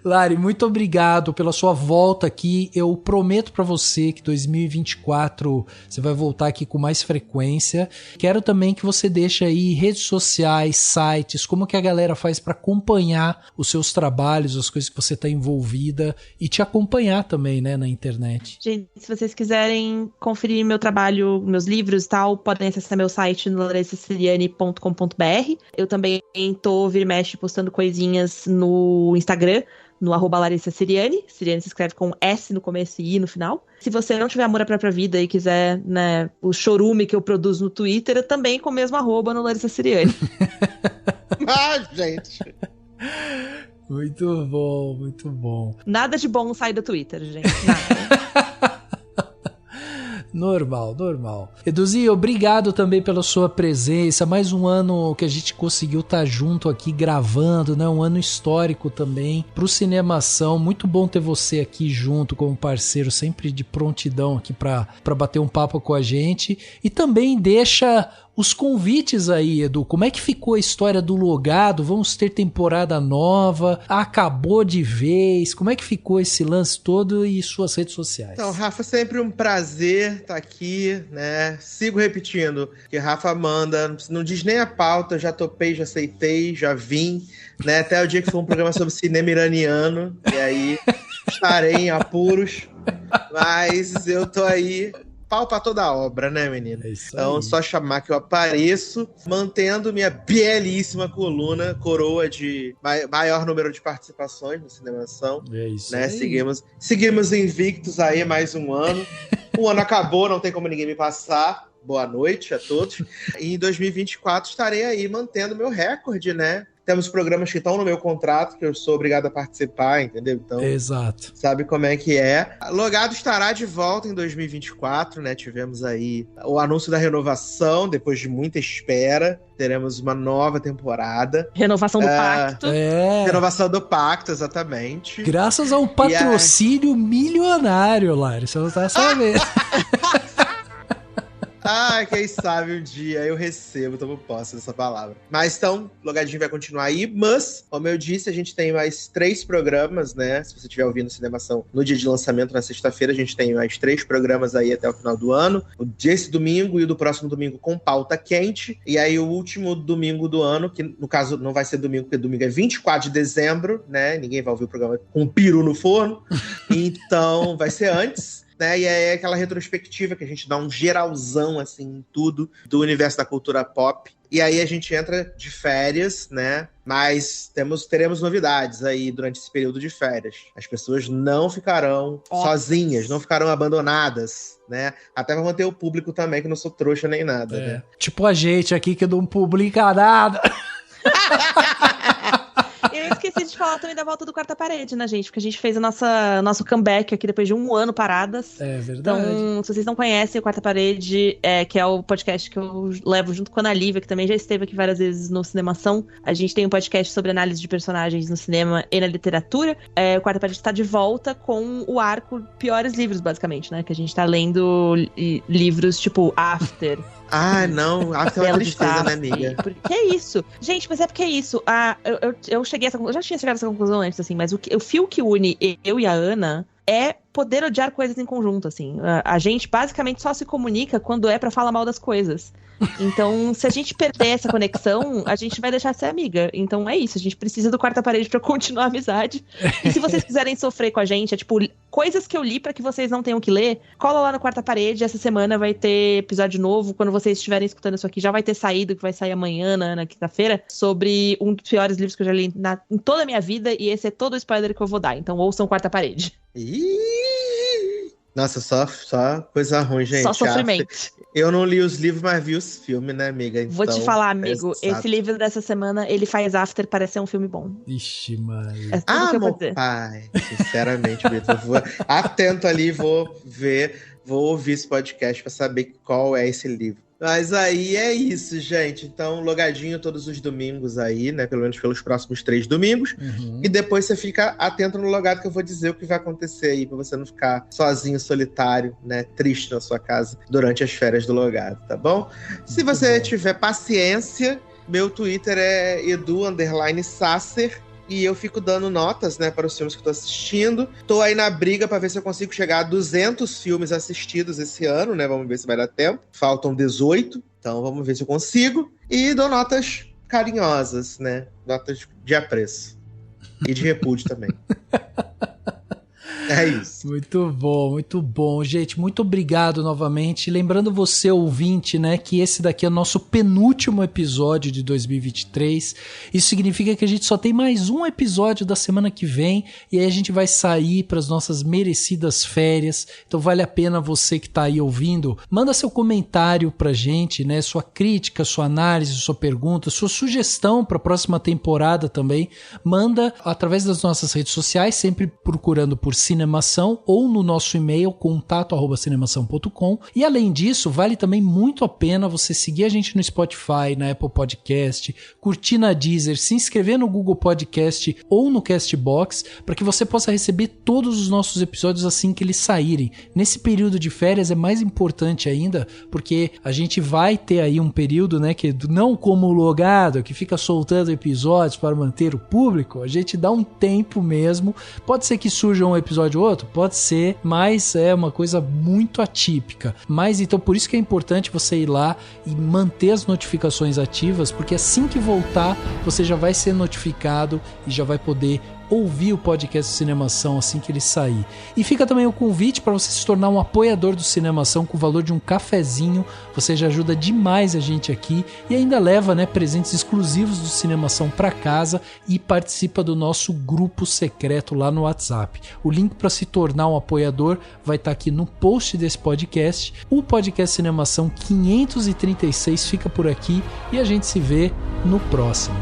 Lari, muito obrigado pela sua volta aqui. Eu prometo pra você que 2024 você vai voltar aqui com mais frequência. Quero também que você deixe aí redes sociais, sites, como que a galera faz pra acompanhar os seus trabalhos, as coisas que você tá envolvida e te acompanhar também, né, na internet. Gente, se vocês quiserem conferir meu trabalho, meus livros e tal, podem acessar meu site no larissaciriani.com.br. Eu também tô vira e mexe postando coisinhas no Instagram, no @LarissaCiriani. Ciriani se escreve com S no começo e I no final. Se você não tiver amor à própria vida e quiser, né, o chorume que eu produzo no Twitter, eu também com o mesmo @ no Larissa Ciriani. Gente. Muito bom, muito bom. Nada de bom sai do Twitter, gente. Nada. Normal. Eduzinho, obrigado também pela sua presença. Mais um ano que a gente conseguiu estar junto aqui gravando, né? Um ano histórico também pro Cinemação. Muito bom ter você aqui junto como parceiro, sempre de prontidão aqui pra bater um papo com a gente. E também deixa os convites aí, Edu. Como é que ficou a história do Logado? Vamos ter temporada nova? Acabou de vez? Como é que ficou esse lance todo e suas redes sociais? Então, Rafa, sempre um prazer estar aqui, né? Sigo repetindo que Rafa manda, não diz nem a pauta, já topei, já aceitei, já vim, né? Até o dia que for um programa sobre cinema iraniano, e aí estarei em apuros, mas eu tô aí. Pau pra toda a obra, né, menina? Então, só chamar que eu apareço, mantendo minha belíssima coluna, coroa de maior número de participações no Cinemação. É isso, né? Seguimos invictos aí mais um ano. O ano acabou, não tem como ninguém me passar. Boa noite a todos. E em 2024 estarei aí mantendo meu recorde, né? Temos programas que estão no meu contrato, que eu sou obrigado a participar, entendeu? Então, exato. Sabe como é que é. Logado estará de volta em 2024, né? Tivemos aí o anúncio da renovação, depois de muita espera. Teremos uma nova temporada. Renovação do pacto. Renovação do pacto, exatamente. Graças ao patrocínio milionário, Lari. Você não tá sabendo. Quem sabe um dia eu recebo, tomo posse dessa palavra. Mas então, Logadinho vai continuar aí, mas, como eu disse, a gente tem mais 3 programas, né? Se você estiver ouvindo Cinemação no dia de lançamento, na sexta-feira, a gente tem mais 3 programas aí até o final do ano. O desse domingo e o do próximo domingo com pauta quente. E aí o último domingo do ano, que no caso não vai ser domingo, porque domingo é 24 de dezembro, né? Ninguém vai ouvir o programa com um peru no forno. Então, vai ser antes. Né? E é aquela retrospectiva que a gente dá um geralzão, assim, em tudo do universo da cultura pop. E aí a gente entra de férias, né? Mas teremos novidades aí durante esse período de férias. As pessoas não ficarão sozinhas, não ficarão abandonadas, né? Até pra manter o público também, que não sou trouxa nem nada, né? Tipo a gente aqui que não publica nada. Eu esqueci de falar também da volta do Quarta Parede, né, gente? Porque a gente fez nosso comeback aqui depois de 1 ano paradas. É verdade. Então, se vocês não conhecem o Quarta Parede, que é o podcast que eu levo junto com a Ana Lívia, que também já esteve aqui várias vezes no Cinemação. A gente tem um podcast sobre análise de personagens no cinema e na literatura. O Quarta Parede está de volta com o arco Piores Livros, basicamente, né? Que a gente tá lendo livros tipo After. Não, After é uma tristeza, né, amiga? Que é isso? Gente, mas é porque é isso. Eu cheguei a essa conclusão, eu já tinha chegado a essa conclusão antes, assim, mas o fio que une eu e a Ana é poder odiar coisas em conjunto, assim. A gente basicamente só se comunica quando é pra falar mal das coisas. Então, se a gente perder essa conexão, a gente vai deixar de ser amiga. Então é isso, a gente precisa do Quarta Parede pra continuar a amizade. E se vocês quiserem sofrer com a gente, tipo, coisas que eu li pra que vocês não tenham que ler, cola lá no Quarta Parede. Essa semana vai ter episódio novo. Quando vocês estiverem escutando isso aqui, já vai ter saído, que vai sair amanhã, na quinta-feira, sobre um dos piores livros que eu já li em toda a minha vida. E esse é todo o spoiler que eu vou dar. Então ouçam Quarta Parede. Nossa, só coisa ruim, gente. Só sofrimento. Eu não li os livros, mas vi os filmes, né, amiga? Então, vou te falar, amigo, esse livro dessa semana, ele faz After parecer um filme bom. Ixi, mãe. É tudo que eu vou meu dizer. pai, sinceramente, Vitor, vou atento ali, vou ouvir esse podcast pra saber qual é esse livro. Mas aí é isso, gente. Então, Logadinho todos os domingos aí, né? Pelo menos pelos próximos 3 domingos. E depois você fica atento no Logado, que eu vou dizer o que vai acontecer aí, pra você não ficar sozinho, solitário, né? Triste na sua casa durante as férias do Logado, tá bom? Se você tiver paciência, meu Twitter é edu_sasser. E eu fico dando notas, né, para os filmes que eu tô assistindo. Tô aí na briga para ver se eu consigo chegar a 200 filmes assistidos esse ano, né? Vamos ver se vai dar tempo. Faltam 18, então vamos ver se eu consigo. E dou notas carinhosas, né? Notas de apreço. E de repúdio também. É isso. Muito bom, muito bom. Gente, muito obrigado novamente. Lembrando você, ouvinte, né, que esse daqui é o nosso penúltimo episódio de 2023. Isso significa que a gente só tem mais um episódio da semana que vem e aí a gente vai sair para as nossas merecidas férias. Então vale a pena você que tá aí ouvindo, manda seu comentário pra gente, né, sua crítica, sua análise, sua pergunta, sua sugestão para a próxima temporada também. Manda através das nossas redes sociais, sempre procurando por Cinemação ou no nosso e-mail contato@cinemação.com. E além disso, vale também muito a pena você seguir a gente no Spotify, na Apple Podcast, curtir na Deezer, se inscrever no Google Podcast ou no Castbox, para que você possa receber todos os nossos episódios assim que eles saírem. Nesse período de férias é mais importante ainda, porque a gente vai ter aí um período, né, que não como o Logado, que fica soltando episódios para manter o público, a gente dá um tempo mesmo. Pode ser que surja um episódio ou outro, pode ser, mas é uma coisa muito atípica. Mas então por isso que é importante você ir lá e manter as notificações ativas, porque assim que voltar, você já vai ser notificado e já vai poder ouvir o podcast do Cinemação assim que ele sair. E fica também o convite para você se tornar um apoiador do Cinemação com o valor de um cafezinho. Você já ajuda demais a gente aqui e ainda leva, né, presentes exclusivos do Cinemação para casa e participa do nosso grupo secreto lá no WhatsApp. O link para se tornar um apoiador vai estar aqui no post desse podcast. O podcast Cinemação 536 fica por aqui e a gente se vê no próximo.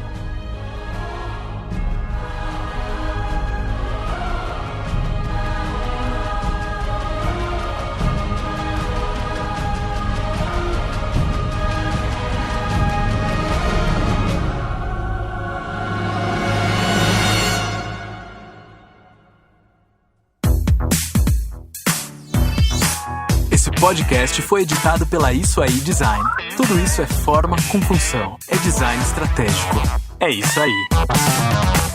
Esse podcast foi editado pela Isso Aí Design. Tudo isso é forma com função. É design estratégico. É isso aí.